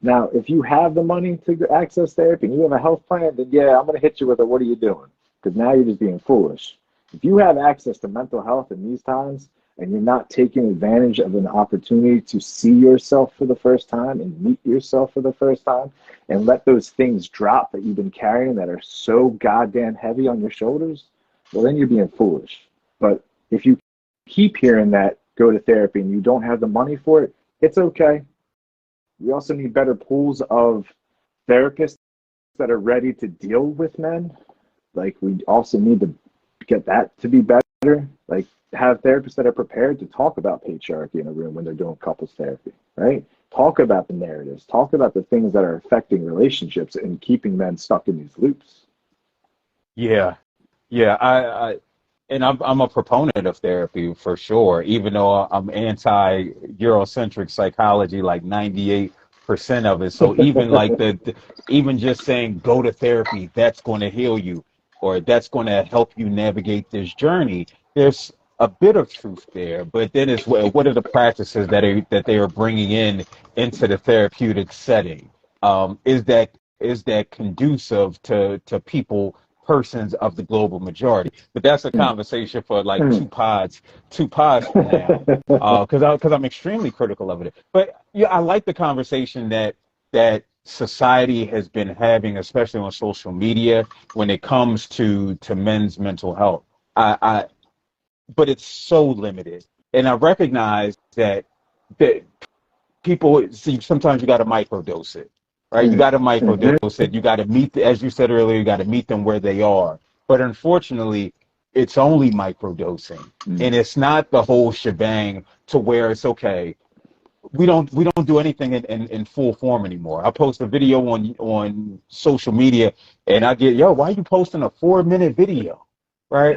Now, if you have the money to access therapy and you have a health plan, then yeah, I'm going to hit you with a, what are you doing? Because now you're just being foolish. If you have access to mental health in these times and you're not taking advantage of an opportunity to see yourself for the first time and meet yourself for the first time and let those things drop that you've been carrying that are so goddamn heavy on your shoulders, well, then you're being foolish. But if you keep hearing that go to therapy and you don't have the money for it, it's okay. We also need better pools of therapists that are ready to deal with men. Like, we also need to get that to be better. Like, have therapists that are prepared to talk about patriarchy in a room when they're doing couples therapy, right? Talk about the narratives. Talk about the things that are affecting relationships and keeping men stuck in these loops. Yeah, yeah. I'm a proponent of therapy for sure, even though I'm anti-Eurocentric psychology, like 98% of it. So even like even just saying go to therapy, that's going to heal you, or that's going to help you navigate this journey. There's a bit of truth there, but then it's what are the practices that they are bringing into the therapeutic setting? Is that conducive to persons of the global majority? But that's a conversation for like two pods from now, because I'm extremely critical of it. But yeah, I like the conversation that society has been having, especially on social media, when it comes to men's mental health. But it's so limited, and I recognize that people see sometimes you got to microdose it, right? You got to microdose it. You got to as you said earlier, you got to meet them where they are. But unfortunately, it's only microdosing, and it's not the whole shebang to where it's okay. We don't do anything in full form anymore. I post a video on social media, and I get, yo, why are you posting a 4-minute video, right?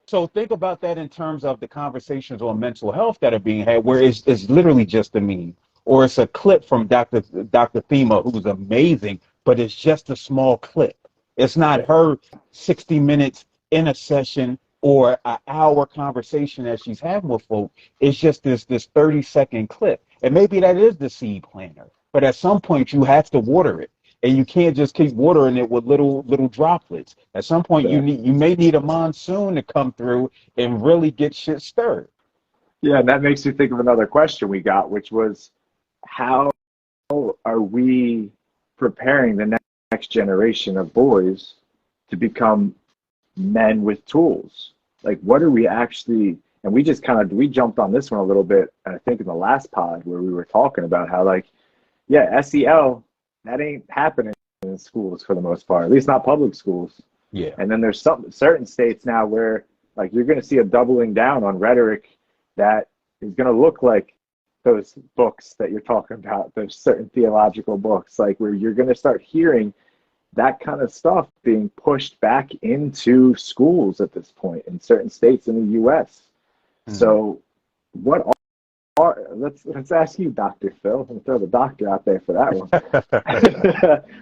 So think about that in terms of the conversations on mental health that are being had, where it's literally just a meme, or it's a clip from Dr. Thema, who's amazing, but it's just a small clip. It's not her 60 minutes in a session or an hour conversation that she's having with folk. It's just this 30-second clip. And maybe that is the seed planter. But at some point you have to water it. And you can't just keep watering it with little droplets. At some point you may need a monsoon to come through and really get shit stirred. Yeah, and that makes me think of another question we got, which was, how are we preparing the next generation of boys to become men with tools. Like, what are we actually, and we jumped on this one a little bit, I think in the last pod where we were talking about how, like, yeah, SEL, that ain't happening in schools for the most part, at least not public schools. Yeah. And then there's some certain states now where, like, you're going to see a doubling down on rhetoric that is going to look like those books that you're talking about, those certain theological books, like, where you're going to start hearing that kind of stuff being pushed back into schools at this point in certain states in the U.S. Mm-hmm. So what let's ask you, Dr. Phil. I'm gonna throw the doctor out there for that one.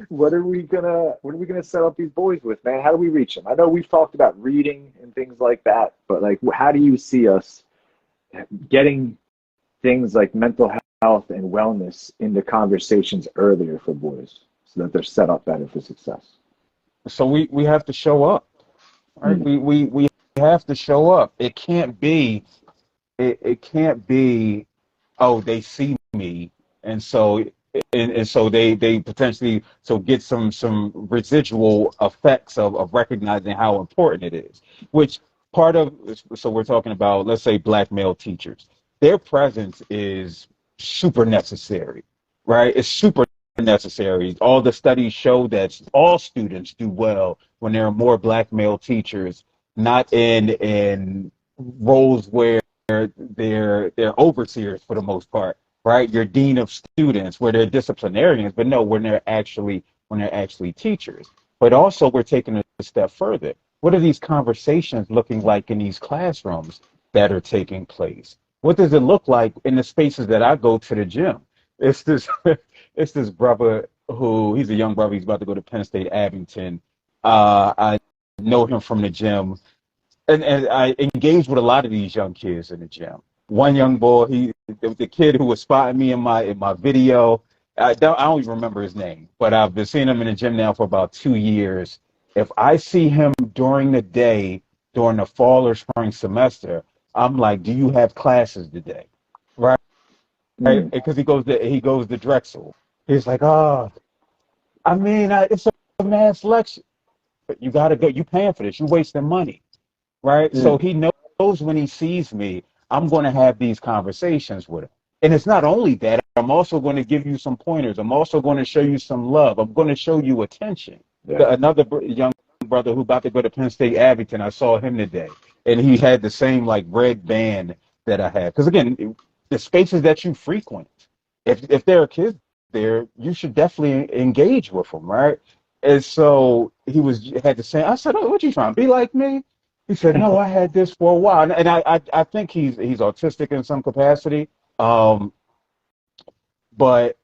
What are we gonna set up these boys with, man? How do we reach them? I know we've talked about reading and things like that, but, like, how do you see us getting things like mental health and wellness into conversations earlier for boys so that they're set up better for success? So we have to show up, right? We have to show up. It can't be, oh, they see me, and so they potentially get some residual effects of recognizing how important it is. Which part of, so we're talking about, let's say, black male teachers. Their presence is super necessary, right? It's super necessary. All the studies show that all students do well when there are more black male teachers, not in roles where they're overseers for the most part, right? Your dean of students, where they're disciplinarians, but no, when they're actually teachers. But also, we're taking it a step further. What are these conversations looking like in these classrooms that are taking place? What does it look like in the spaces that I go to the gym? It's this brother who, he's a young brother. He's about to go to Penn State Abington. I know him from the gym. And I engage with a lot of these young kids in the gym. One young boy, the kid who was spotting me in my video. I don't even remember his name, but I've been seeing him in the gym now for about 2 years. If I see him during the day, during the fall or spring semester, I'm like, "Do you have classes today?" Right? Because he goes to Drexel. He's like, "Oh, I mean, it's a mass lecture, but you gotta go. You paying for this? You wasting money." Right? So he knows when he sees me, I'm going to have these conversations with him. And it's not only that, I'm also going to give you some pointers. I'm also going to show you some love. I'm going to show you attention. Yeah. Another young brother who about to go to Penn State Abington, I saw him today. And he had the same, like, red band that I had. Because, again, the spaces that you frequent, if there are kids there, you should definitely engage with them, right? And so he had the same. I said, "Oh, what you trying to be like me?" He said, "No, I had this for a while," and I think he's autistic in some capacity. But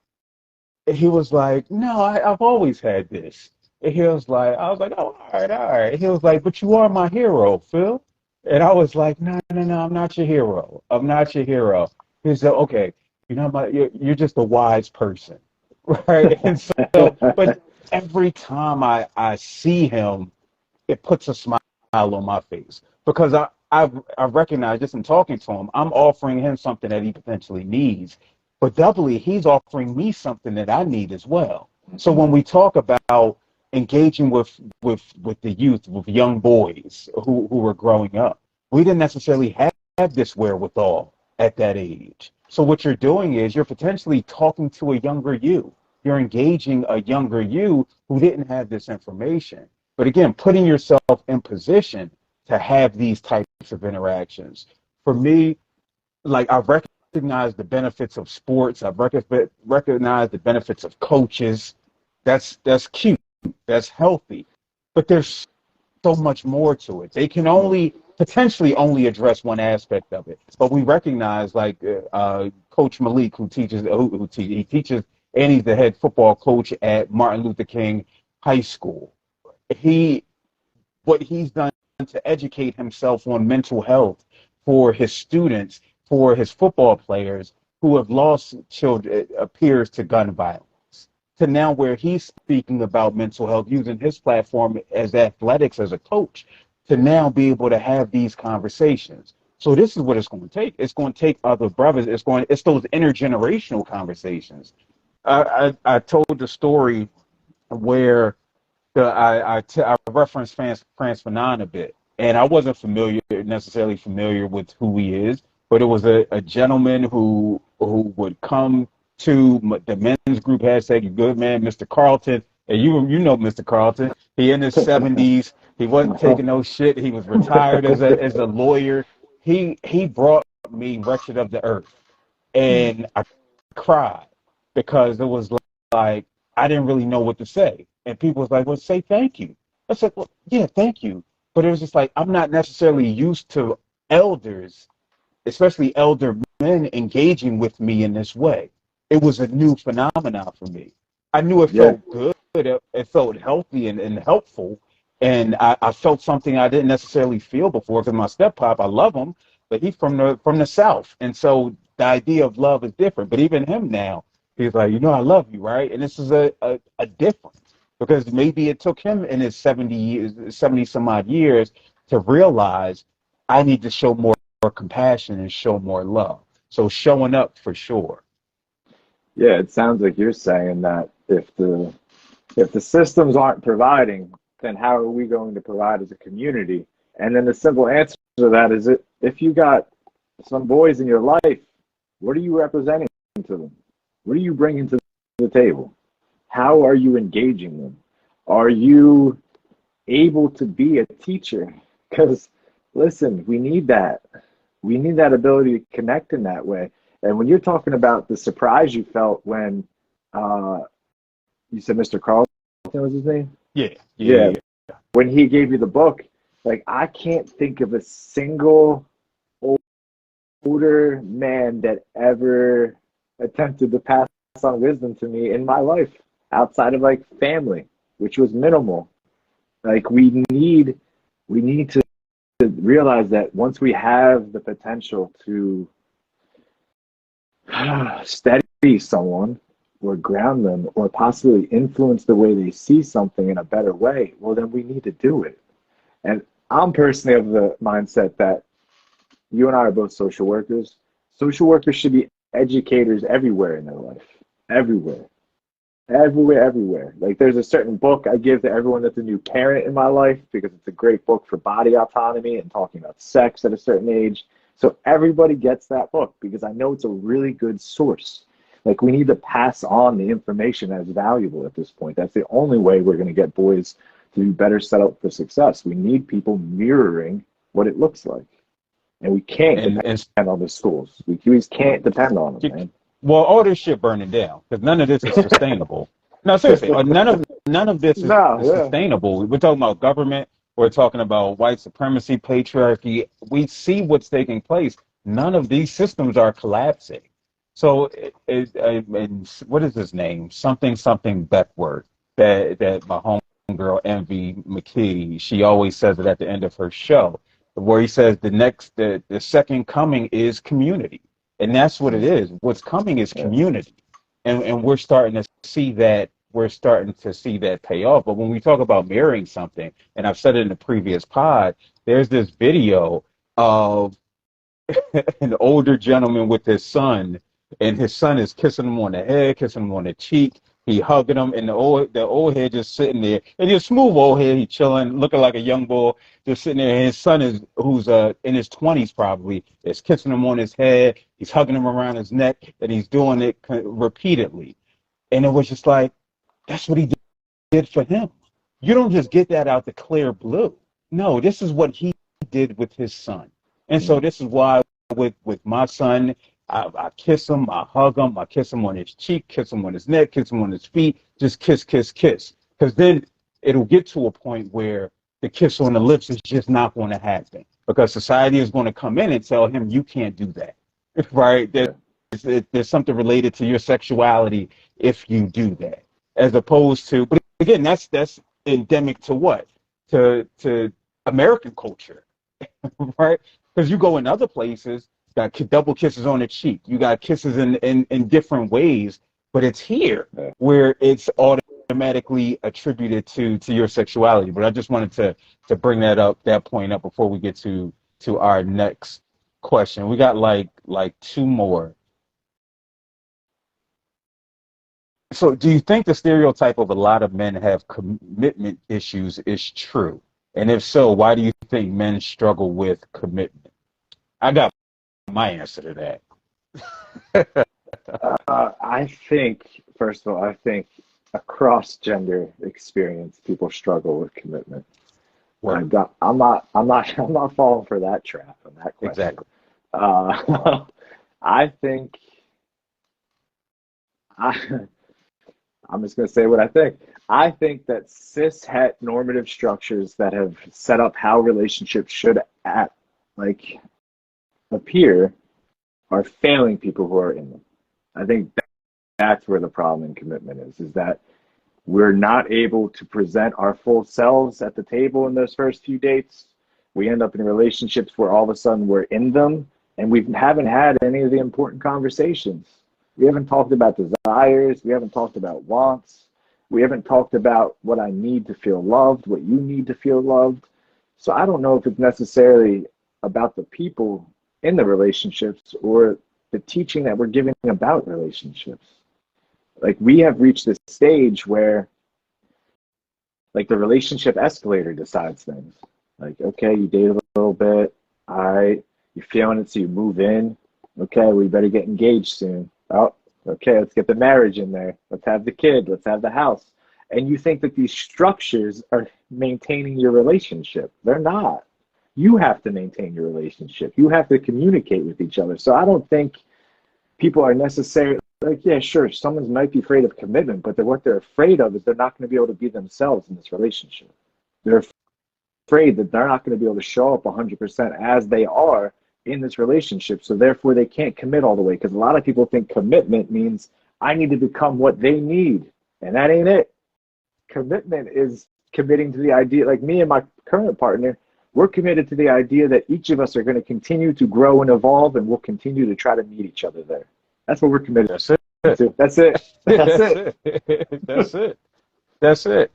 he was like, "No, I've always had this." And he was like, I was like, "Oh, all right." He was like, "But you are my hero, Phil." And I was like, "No, I'm not your hero. I'm not your hero." He said, "Okay, you're just a wise person," right? And so, but every time I see him, it puts a smile on my face, because I recognize, just in talking to him, I'm offering him something that he potentially needs, but doubly he's offering me something that I need as well. So when we talk about engaging with the youth, with young boys who are growing up, we didn't necessarily have this wherewithal at that age. So what you're doing is you're potentially talking to a younger you. You're engaging a younger you who didn't have this information. But again, putting yourself in position to have these types of interactions. For me, like, I recognize the benefits of sports. I recognize the benefits of coaches. That's cute. That's healthy. But there's so much more to it. They can potentially only address one aspect of it. But we recognize, like, Coach Malik, he teaches, and he's the head football coach at Martin Luther King High School. What he's done to educate himself on mental health for his students, for his football players who have lost peers to gun violence, to now where he's speaking about mental health, using his platform as athletics as a coach, to now be able to have these conversations. So this is what it's going to take. It's going to take other brothers. It's those intergenerational conversations. I told the story where I referenced Frantz Fanon a bit, and I wasn't necessarily familiar with who he is, but it was a gentleman who would come to the men's group hashtag You Good Man, Mr. Carlton, and you know Mr. Carlton. He in his 70s. He wasn't taking no shit. He was retired as a lawyer. He brought me Wretched of the Earth, and I cried because it was like I didn't really know what to say. And people was like, well, say thank you. I said, well, yeah, thank you. But it was just like I'm not necessarily used to elders, especially elder men, engaging with me in this way. It was a new phenomenon for me. I knew it Yeah, felt good, it felt healthy and helpful. And I felt something I didn't necessarily feel before because my step pop, I love him, but he's from the South. And so the idea of love is different. But even him now, he's like, I love you, right? And this is a difference because maybe it took him in his 70 some odd years to realize I need to show more compassion and show more love. So showing up for sure. yeah. It sounds like you're saying that if the systems aren't providing, then how are we going to provide as a community? And then the simple answer to that is that if you got some boys in your life, what are you representing to them? What are you bringing to the table? How are you engaging them? Are you able to be a teacher? Because listen, we need that. We need that ability to connect in that way. And when you're talking about the surprise you felt when uh, you said Mr. Carlton was his name? Yeah, yeah, Yeah. yeah. When he gave you the book, like I can't think of a single older man that ever attempted to pass on wisdom to me in my life outside of like family, which was minimal. Like we need to realize that once we have the potential to steady someone or ground them or possibly influence the way they see something in a better way, well, then we need to do it. And I'm personally of the mindset that you and I are both social workers. Social workers should be educators everywhere in their life, everywhere. Everywhere, everywhere. Like there's a certain book I give to everyone that's a new parent in my life because it's a great book for body autonomy and talking about sex at a certain age. So everybody gets that book because I know it's a really good source. Like we need to pass on the information that's valuable at this point. That's the only way we're going to get boys to be better set up for success. We need people mirroring what it looks like. And we can't And depend on the schools. We just can't depend on them, man. well, all this shit burning down because none of this is sustainable. No, seriously, none of this No, is yeah. sustainable. We're talking about government. We're talking about white supremacy, patriarchy. We see what's taking place. None of these systems are collapsing. So, and what is his name? Something Beckworth. That my homegirl Envy McKee. She always says it at the end of her show, where he says the second coming is community. And that's what it is. What's coming is Yeah. community. And we're starting to see that pay off. But when we talk about mirroring something, and I've said it in the previous pod, there's this video of an older gentleman with his son, and his son is kissing him on the head, kissing him on the cheek. He hugging him, and the old head just sitting there, and just smooth old head, he chilling, looking like a young boy, just sitting there. And his son is who's in his 20s probably is kissing him on his head. He's hugging him around his neck, and he's doing it repeatedly. And it was just like that's what he did for him. You don't just get that out the clear blue. No, this is what he did with his son. And so Mm. this is why with my son, I kiss him, I hug him, I kiss him on his cheek, kiss him on his neck, kiss him on his feet, just kiss, kiss, kiss. Because then it'll get to a point where the kiss on the lips is just not going to happen because society is going to come in and tell him you can't do that, right? Yeah. There's something related to your sexuality if you do that, as opposed to. But again, that's endemic to what? To American culture, right? Because you go in other places, got double kisses on the cheek, you got kisses in different ways, but it's here Yeah. where it's automatically attributed to your sexuality. But I just wanted to bring that point up before we get to our next question. We got like two more. So do you think the stereotype of a lot of men have commitment issues is true? And if so, why do you think men struggle with commitment? I got my answer to that. I think, first of all, I think across gender experience, people struggle with commitment. Word. I'm not falling for that trap and that question. Exactly. Uh, I think I, I'm just going to say what I think. I think that cis het normative structures that have set up how relationships should like appear are failing people who are in them. I think that's where the problem in commitment is that we're not able to present our full selves at the table in those first few dates. We end up in relationships where all of a sudden we're in them and we haven't had any of the important conversations. We haven't talked about desires. We haven't talked about wants. We haven't talked about what I need to feel loved, what you need to feel loved. So I don't know if it's necessarily about the people in the relationships or the teaching that we're giving about relationships. Like we have reached this stage where like the relationship escalator decides things. Like, okay, you date a little bit. All right, you're feeling it, so you move in. Okay, we better get engaged soon. Oh, okay, let's get the marriage in there. Let's have the kid. Let's have the house. And you think that these structures are maintaining your relationship. They're not. You have to maintain your relationship. You have to communicate with each other. So I don't think people are necessarily like, yeah, sure, someone might be afraid of commitment, but what they're afraid of is they're not going to be able to be themselves in this relationship. They're afraid that they're not going to be able to show up 100% as they are in this relationship. So therefore, they can't commit all the way because a lot of people think commitment means I need to become what they need. And that ain't it. Commitment is committing to the idea, like me and my current partner, we're committed to the idea that each of us are going to continue to grow and evolve and we'll continue to try to meet each other there. That's what we're committed That's it. to. That's it. That's it. That's it. That's it.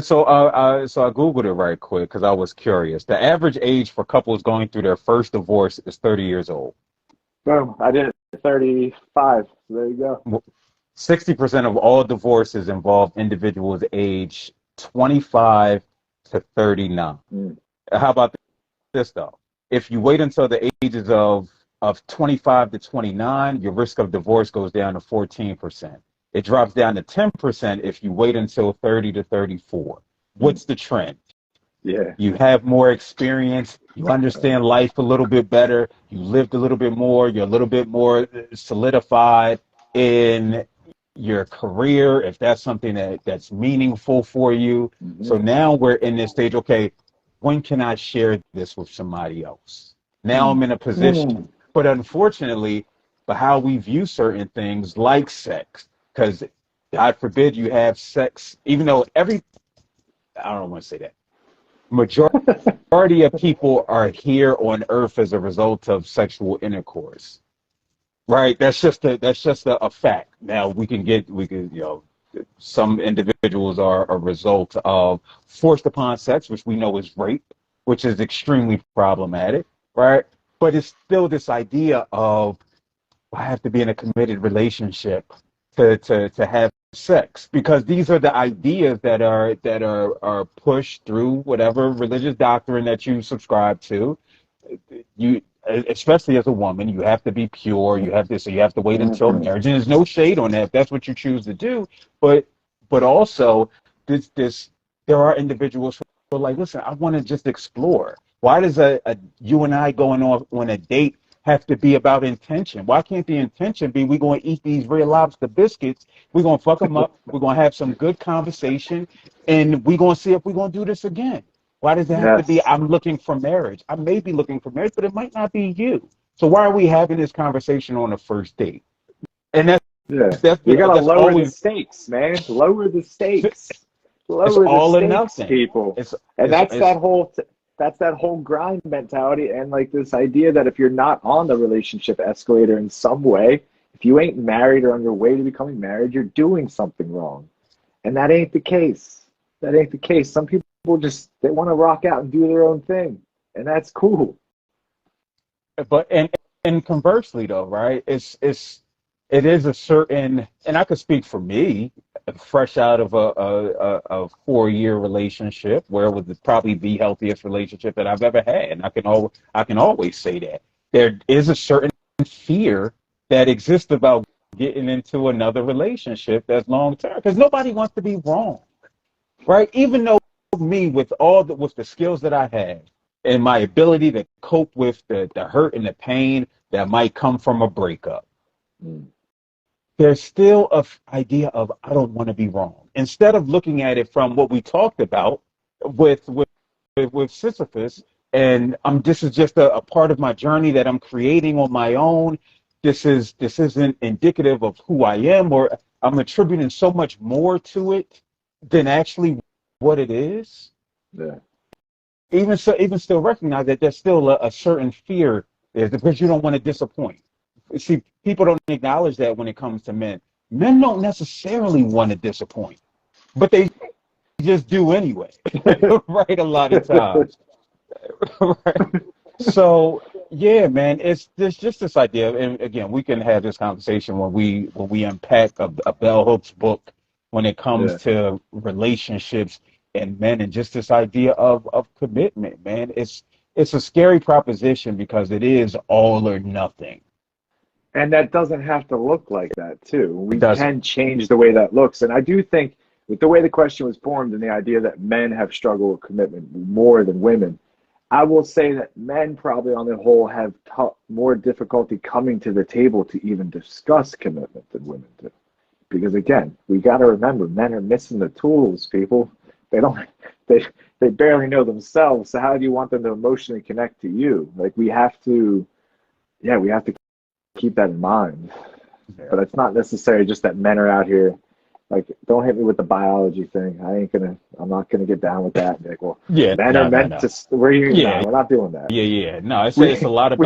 So I Googled it right quick because I was curious. The average age for couples going through their first divorce is 30 years old. Boom. I did it at 35. So there you go. 60% of all divorces involve individuals age 25 to 39. Mm. How about this though? If you wait until the ages of 25 to 29, your risk of divorce goes down to 14%. It drops down to 10% if you wait until 30 to 34. What's the trend? Yeah. You have more experience. You understand life a little bit better. You lived a little bit more. You're a little bit more solidified in your career, if that's something that's meaningful for you. Mm-hmm. So now we're in this stage, okay, when can I share this with somebody else? Now I'm in a position. But unfortunately, for how we view certain things like sex, because God forbid you have sex, even though I don't want to say that. Majority of people are here on earth as a result of sexual intercourse. Right? That's just a fact. Now some individuals are a result of forced upon sex, which we know is rape, which is extremely problematic, right? But it's still this idea of I have to be in a committed relationship to have sex, because these are the ideas that are pushed through whatever religious doctrine that you subscribe to. You, especially as a woman, you have to be pure. You have to wait until marriage, and there's no shade on that if that's what you choose to do. But also there are individuals who are like, listen, I want to just explore. Why does you and I going on a date have to be about intention? Why can't the intention be we're going to eat these Red Lobster biscuits, we're going to fuck them up, we're going to have some good conversation, and we're going to see if we're going to do this again? Why does it have to be I'm looking for marriage? I may be looking for marriage, but it might not be you. So why are we having this conversation on a first date? And you gotta lower the stakes, man. Lower the stakes. Lower the stakes, people. That's that whole grind mentality, and like this idea that if you're not on the relationship escalator in some way, if you ain't married or on your way to becoming married, you're doing something wrong. And that ain't the case. That ain't the case. Some people they want to rock out and do their own thing, and that's cool. But and conversely though, right? It's it is a certain, and I could speak for me, fresh out of a 4 year relationship where it was probably the healthiest relationship that I've ever had. And I can always say that there is a certain fear that exists about getting into another relationship that's long term because nobody wants to be wrong, right? Even though me with the skills that I have and my ability to cope with the hurt and the pain that might come from a breakup, Mm. there's still a idea of I don't want to be wrong. Instead of looking at it from what we talked about with Sisyphus, and this is just a part of my journey that I'm creating on my own. This isn't indicative of who I am, or I'm attributing so much more to it than actually what it is. Yeah. Even still recognize that there's still a certain fear there because you don't want to disappoint. See, people don't acknowledge that when it comes to men. Men don't necessarily want to disappoint, but they just do anyway, right? A lot of times, right? So, yeah, man, there's just this idea, and again, we can have this conversation when we unpack a Bell Hooks book when it comes Yeah. to relationships and men, and just this idea of commitment, man. It's a scary proposition because it is all or nothing. And that doesn't have to look like that, too. It We doesn't. can change the way that looks. And I do think with the way the question was formed and the idea that men have struggled with commitment more than women, I will say that men probably on the whole have more difficulty coming to the table to even discuss commitment than women do. Because again, we got to remember men are missing the tools, people. They don't, they, they barely know themselves. So how do you want them to emotionally connect to you? Like we have to, yeah, we have to keep that in mind. Yeah. But it's not necessarily just that men are out here. Like, don't hit me with the biology thing. I'm not gonna get down with that. Like, well, Yeah, men are no, no, meant no. to. Yeah, We're not doing that. yeah, yeah. No, We, it's a lot we,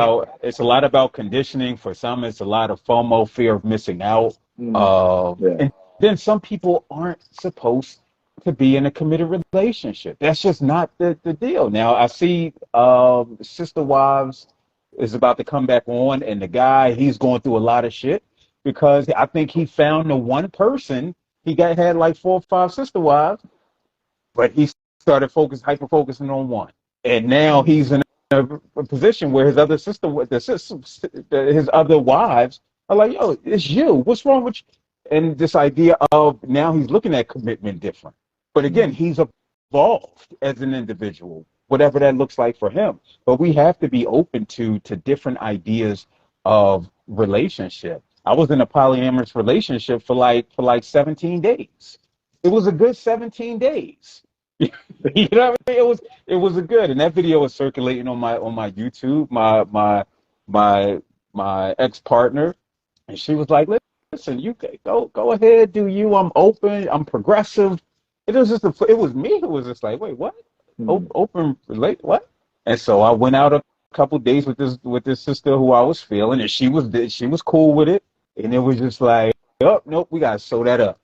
about conditioning. For some, it's a lot of FOMO, fear of missing out. yeah, And then some people aren't supposed to be in a committed relationship. That's just not the deal. Now I see Sister Wives is about to come back on, and the guy he's going through a lot of shit because I think he found the one person had like 4 or 5 sister wives, but he started hyper focusing on one, and now he's in a position where his other his other wives are like, "Yo, it's you. What's wrong with you?" And this idea of now he's looking at commitment different. But again, he's evolved as an individual, whatever that looks like for him. But we have to be open to different ideas of relationship. I was in a polyamorous relationship for like 17 days. It was a good 17 days. You know what I mean? It was a good, and that video was circulating on my YouTube. My ex partner, and she was like, "Listen, you go ahead, do you? I'm open. I'm progressive." It was it was me who was just like, "Wait, what? Open relate what?" And so I went out a couple days with this sister who I was feeling, and she was cool with it, and it was just like, "Oh nope, we gotta sew that up."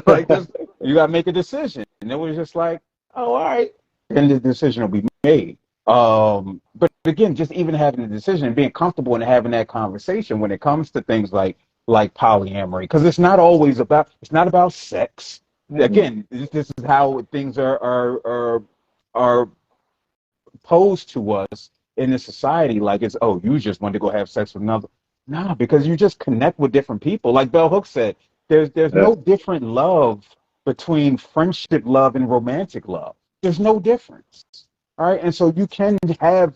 Like this, you got to make a decision. And it was just like, oh, all right. And the decision will be made. But again, just even having the decision and being comfortable and having that conversation when it comes to things like polyamory, because it's not about sex. Again, this is how things are posed to us in the society. Like it's, oh, you just want to go have sex with another. No, because you just connect with different people. Like Bell Hooks said, there's no different love between friendship love and romantic love. There's no difference. All right. And so you can have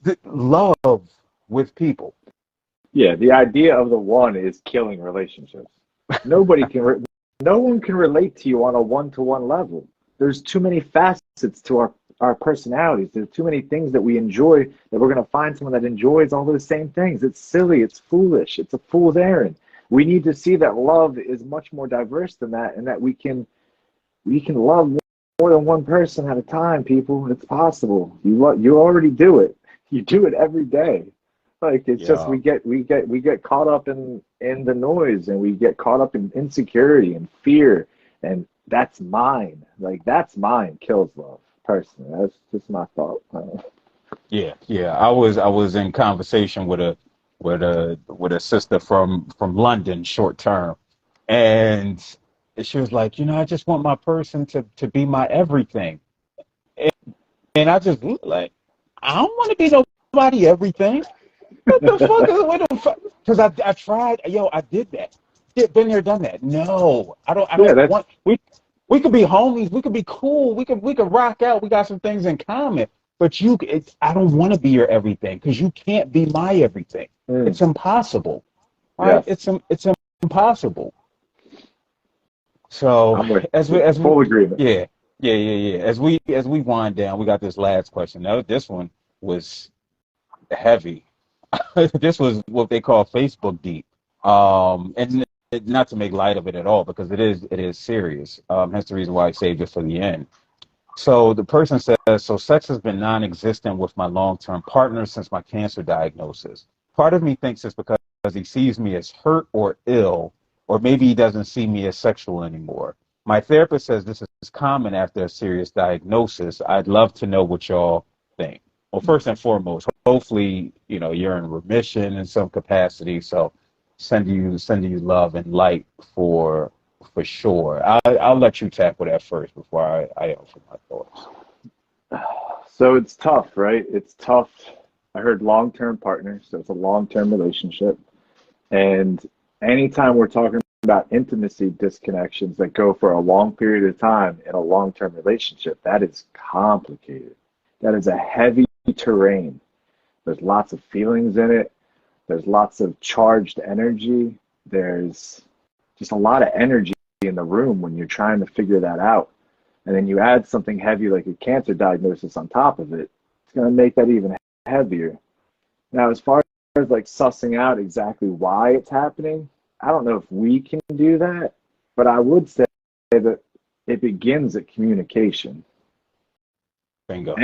the love with people. yeah. The idea of the one is killing relationships. Nobody can. No one can relate to you on a one-to-one level. There's too many facets to our personalities. There's too many things that we enjoy that we're going to find someone that enjoys all those same things. It's silly. It's foolish. It's a fool's errand. We need to see that love is much more diverse than that, and that we can love more than one person at a time. People, it's possible. You already do it. You do it every day. Like it's just we get caught up in the noise, and we get caught up in insecurity and fear, and that's mine. Like that's mine kills love. Personally, that's just my thought. Yeah. I was in conversation with with a sister from London, short term, and she was like, I just want my person to be my everything, and I just looked like, I don't want to be nobody everything. What the fuck? What the fuck? Because I tried. I did that. Yeah, been there, done that. No, I don't. I Yeah, don't that's want. We could be homies. We could be cool. We could rock out. We got some things in common. But I don't want to be your everything because you can't be my everything. mm, It's impossible. Right? yes. It's impossible. So I'm with as we full agreement. yeah. As we wind down, we got this last question. Now this one was heavy. This was what they call Facebook deep. And not to make light of it at all, because it is serious. Hence the reason why I saved it for the end. So the person says, so sex has been non-existent with my long-term partner since my cancer diagnosis. Part of me thinks it's because he sees me as hurt or ill, or maybe he doesn't see me as sexual anymore. My therapist says this is common after a serious diagnosis. I'd love to know what y'all think. Well, first and foremost, hopefully, you're in remission in some capacity. So sending you love and light for sure. I'll let you tackle that first before I offer my thoughts. So it's tough, right? It's tough. I heard long-term partner, so it's a long-term relationship. And anytime we're talking about intimacy disconnections that go for a long period of time in a long-term relationship, that is complicated. That is a heavy terrain. There's lots of feelings in it. There's lots of charged energy. There's just a lot of energy in the room when you're trying to figure that out. And then you add something heavy like a cancer diagnosis on top of it, it's going to make that even heavier. Now, as far as like sussing out exactly why it's happening, I don't know if we can do that, but I would say that it begins at communication. Bingo.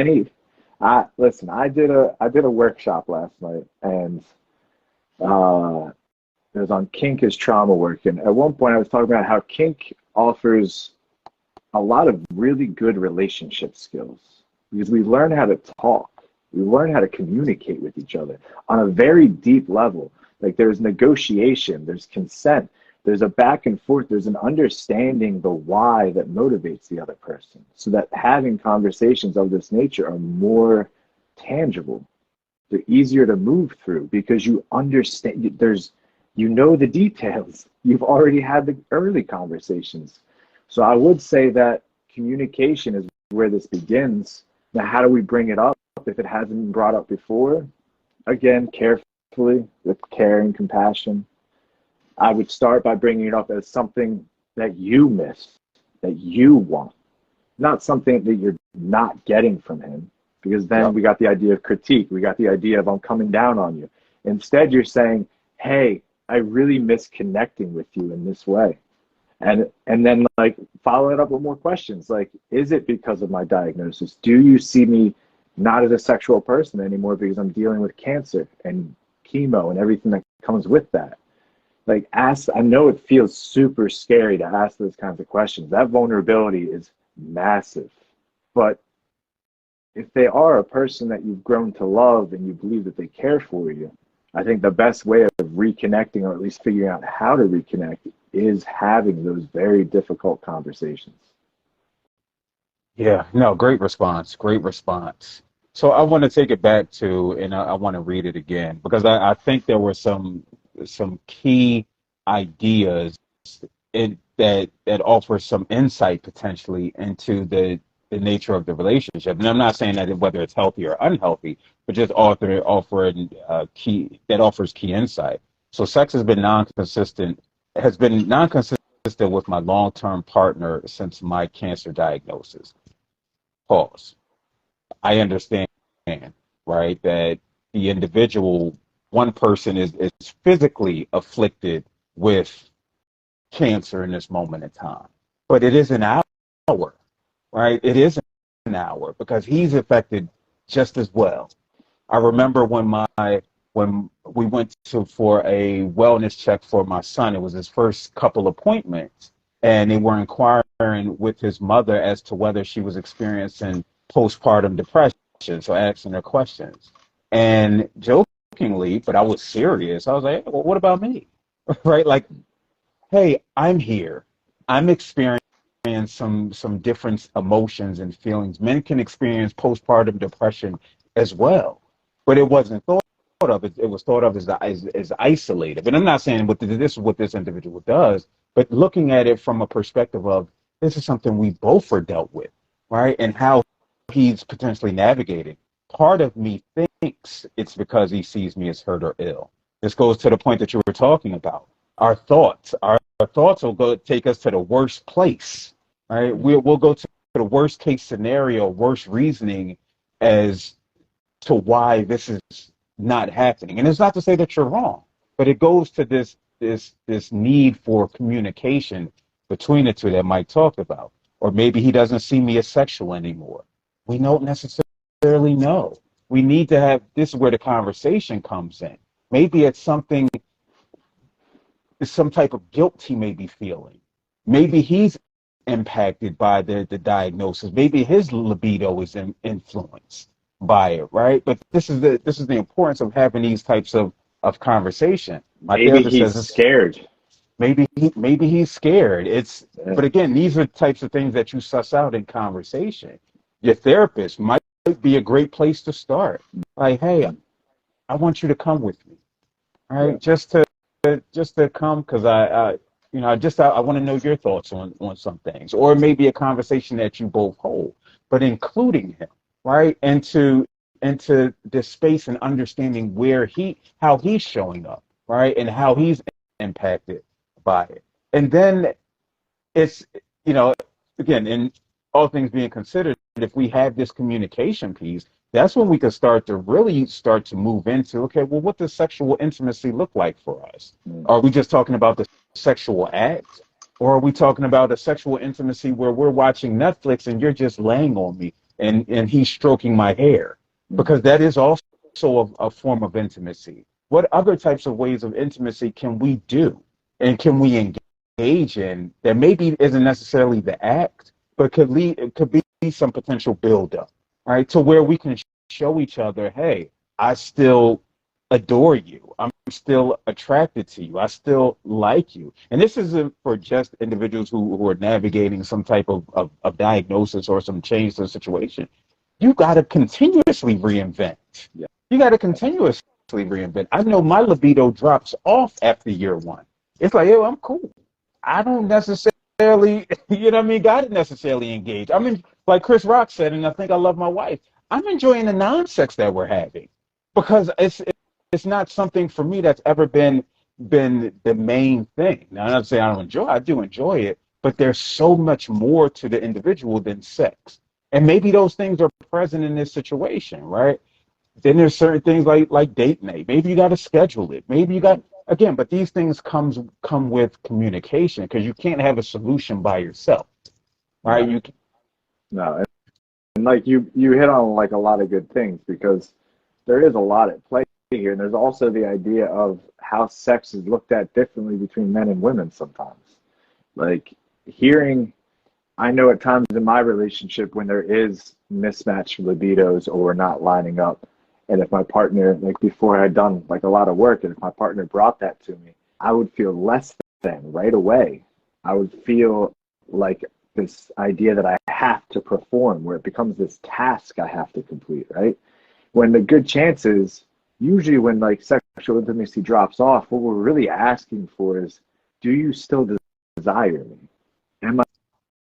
Listen, I did a workshop last night, and it was on kink as trauma work. And at one point I was talking about how kink offers a lot of really good relationship skills because we learn how to talk. We learn how to communicate with each other on a very deep level. Like there's negotiation, there's consent, there's a back and forth, there's an understanding the why that motivates the other person, so that having conversations of this nature are more tangible. They're easier to move through because you understand, the details. You've already had the early conversations. So I would say that communication is where this begins. Now, how do we bring it up if it hasn't been brought up before? Again, carefully, with care and compassion. I would start by bringing it up as something that you miss, that you want, not something that you're not getting from him, because then we got the idea of critique. We got the idea of I'm coming down on you. Instead, you're saying, hey, I really miss connecting with you in this way. And then like follow it up with more questions. Like, is it because of my diagnosis? Do you see me not as a sexual person anymore because I'm dealing with cancer and chemo and everything that comes with that? Like I know it feels super scary to ask those kinds of questions. That vulnerability is massive. But if they are a person that you've grown to love and you believe that they care for you, I think the best way of reconnecting, or at least figuring out how to reconnect, is having those very difficult conversations. Yeah, no, great response. Great response. So I want to take it back to, and I want to read it again because I think there were some key ideas that offer some insight potentially into the nature of the relationship. And I'm not saying that whether it's healthy or unhealthy, but just offering offers key insight. So sex has been non-consistent with my long-term partner since my cancer diagnosis. Pause. I understand, right, that the individual, one person is physically afflicted with cancer in this moment in time, but it is an hour, right? It is an hour because he's affected just as well. I remember when we went for a wellness check for my son. It was his first couple appointments, and they were inquiring with his mother as to whether she was experiencing postpartum depression, so asking her questions. And jokingly, but I was serious. I was like, hey, well, what about me? Right? Like, hey, I'm here. I'm experiencing some different emotions and feelings. Men can experience postpartum depression as well, but it wasn't thought of. It was thought of as isolated. But I'm not saying this is what this individual does, but looking at it from a perspective of this is something we both are dealt with, right? And how he's potentially navigating. Part of me thinks it's because he sees me as hurt or ill. This goes to the point that you were talking about. Our thoughts will go take us to the worst place, right? We'll go to the worst case scenario, worst reasoning as to why this is not happening. And it's not to say that you're wrong, but it goes to this need for communication between the two that Mike talked about. Or maybe he doesn't see me as sexual anymore. We don't necessarily know. We need to have, this is where the conversation comes in. Maybe it's something, it's some type of guilt he may be feeling. Maybe he's impacted by the diagnosis. Maybe his libido is influenced by it, right? But this is the importance of having these types of conversation. My Maybe therapist he's says scared. Maybe he's scared. Yeah. But again, these are types of things that you suss out in conversation. Your therapist might be a great place to start. Like, hey, I want you to come with me, right? Yeah. Just to come because I want to know your thoughts on some things, or maybe a conversation that you both hold, but including him, right, into this space and understanding how he's showing up, right, and how he's impacted by it. And then it's, again, in all things being considered, if we have this communication piece, that's when we can start to move into, okay, well, what does sexual intimacy look like for us? Are we just talking about the sexual act? Or are we talking about a sexual intimacy where we're watching Netflix and you're just laying on me and he's stroking my hair? Because that is also a form of intimacy. What other types of ways of intimacy can we do and can we engage in that maybe isn't necessarily the act, but could be some potential buildup, right? To where we can show each other, hey, I still adore you. I'm still attracted to you. I still like you. And this isn't for just individuals who are navigating some type of diagnosis or some change to the situation. You got to continuously reinvent. Yeah. You got to continuously reinvent. I know my libido drops off after year one. It's like, yo, I'm cool. I don't necessarily, got to necessarily engage. I mean, like Chris Rock said, and I think I love my wife, I'm enjoying the non-sex that we're having because it's not something for me that's ever been the main thing. Now, I'm not saying I do enjoy it, but there's so much more to the individual than sex. And maybe those things are present in this situation, right? Then there's certain things like date night. Maybe you got to schedule it. Maybe you got, again, but these things come with communication because you can't have a solution by yourself, right? No. No. And like you hit on like a lot of good things because there is a lot at play here. And there's also the idea of how sex is looked at differently between men and women sometimes. Like I know at times in my relationship when there is mismatched libidos or we're not lining up, and if my partner, like before I had done like a lot of work, and if my partner brought that to me, I would feel less than right away. I would feel like this idea that I have to perform, where it becomes this task I have to complete, right? When the good chance is, usually when like sexual intimacy drops off, what we're really asking for is, do you still desire me? Am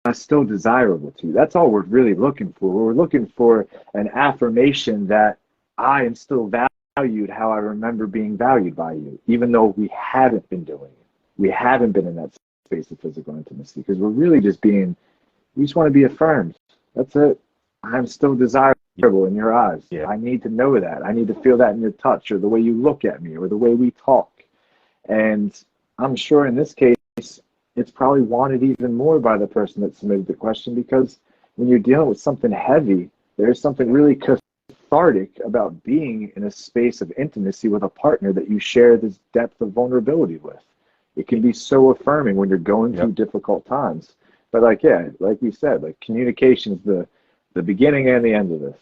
I still desirable to you? That's all we're really looking for. We're looking for an affirmation that I am still valued how I remember being valued by you, even though we haven't been doing it. We haven't been in that space of physical intimacy because we're really we just want to be affirmed. That's it. I'm still desirable in your eyes. Yeah. I need to know that. I need to feel that in your touch or the way you look at me or the way we talk. And I'm sure in this case, it's probably wanted even more by the person that submitted the question because when you're dealing with something heavy, there's something really cathartic about being in a space of intimacy with a partner that you share this depth of vulnerability with. It can be so affirming when you're going through difficult times. But like we said, like communication is the beginning and the end of this.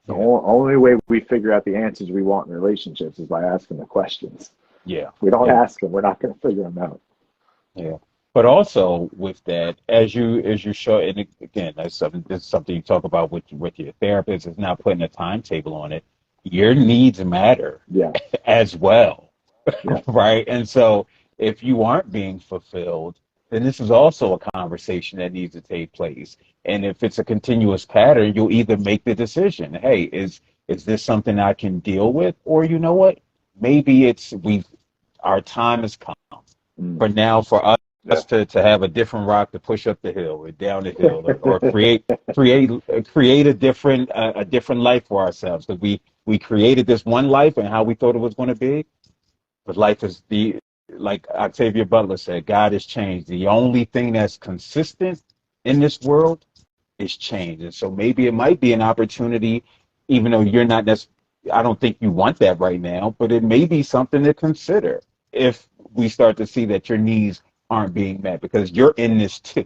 The only way we figure out the answers we want in relationships is by asking the questions. Yeah. If we don't ask them, we're not going to figure them out. Yeah. But also with that, as you show, and again, that's something you talk about with your therapist, is not putting a timetable on it. Your needs matter Yeah. as well, Yeah. right? And so if you aren't being fulfilled, then this is also a conversation that needs to take place. And if it's a continuous pattern, you'll either make the decision, hey, is this something I can deal with? Or you know what? Maybe our time has come for now for us to have a different rock to push up the hill or down the hill, or create a different life for ourselves. Because we created this one life and how we thought it was going to be, but life is like Octavia Butler said, God has changed. The only thing that's consistent in this world is change. And so maybe it might be an opportunity, even though you're not necessarily, I don't think you want that right now, but it may be something to consider if we start to see that your needs aren't being met, because you're in this too.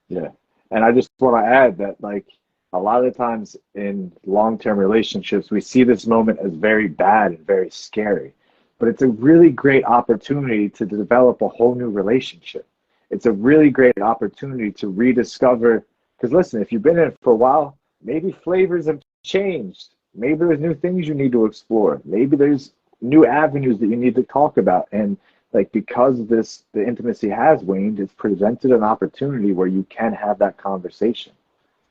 Yeah. And I just want to add that, like, a lot of the times in long-term relationships, we see this moment as very bad and very scary, but it's a really great opportunity to develop a whole new relationship. It's a really great opportunity to rediscover, because listen, if you've been in it for a while, maybe flavors have changed. Maybe there's new things you need to explore. Maybe there's new avenues that you need to talk about. And like, because the intimacy has waned, it's presented an opportunity where you can have that conversation.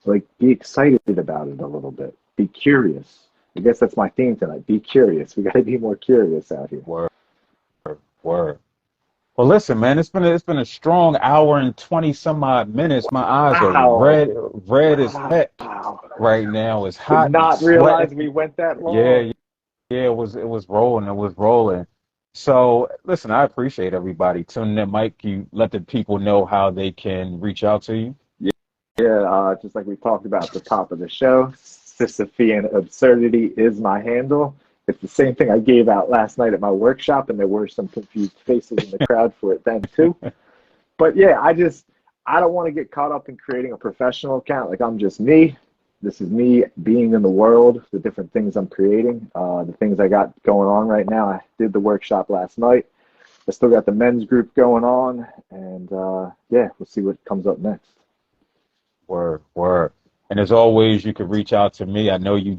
So like, be excited about it a little bit. Be curious. I guess that's my theme tonight. Be curious. We got to be more curious out here. Word. Well, listen, man, it's been a strong hour and 20 some odd minutes. My eyes are red as heck right now. It's hot. Did not realize we went that long. Yeah, it was rolling. It was rolling. So listen, I appreciate everybody tuning in. Mike, you let the people know how they can reach out to you. Yeah, just like we talked about at the top of the show, Sisyphean Absurdity is my handle. It's the same thing I gave out last night at my workshop, and there were some confused faces in the crowd for it then too. But yeah, I don't want to get caught up in creating a professional account. Like, I'm just me. This is me being in the world, the different things I'm creating, the things I got going on right now. I did the workshop last night. I still got the men's group going on, and yeah, we'll see what comes up next. Word. And as always, you can reach out to me. I know you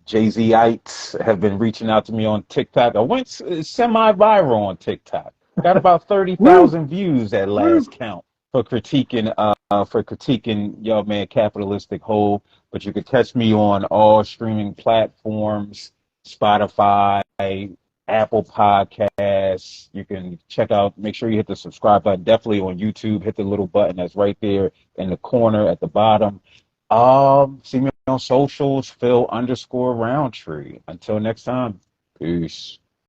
Jay-Z-ites have been reaching out to me on TikTok. I went semi-viral on TikTok. Got about 30,000 views at last count for critiquing Yo Man Capitalistic Whole. But you can catch me on all streaming platforms, Spotify, Apple Podcasts. You can make sure you hit the subscribe button. Definitely on YouTube, hit the little button that's right there in the corner at the bottom. See me on socials, Phil_Roundtree. Until next time, peace.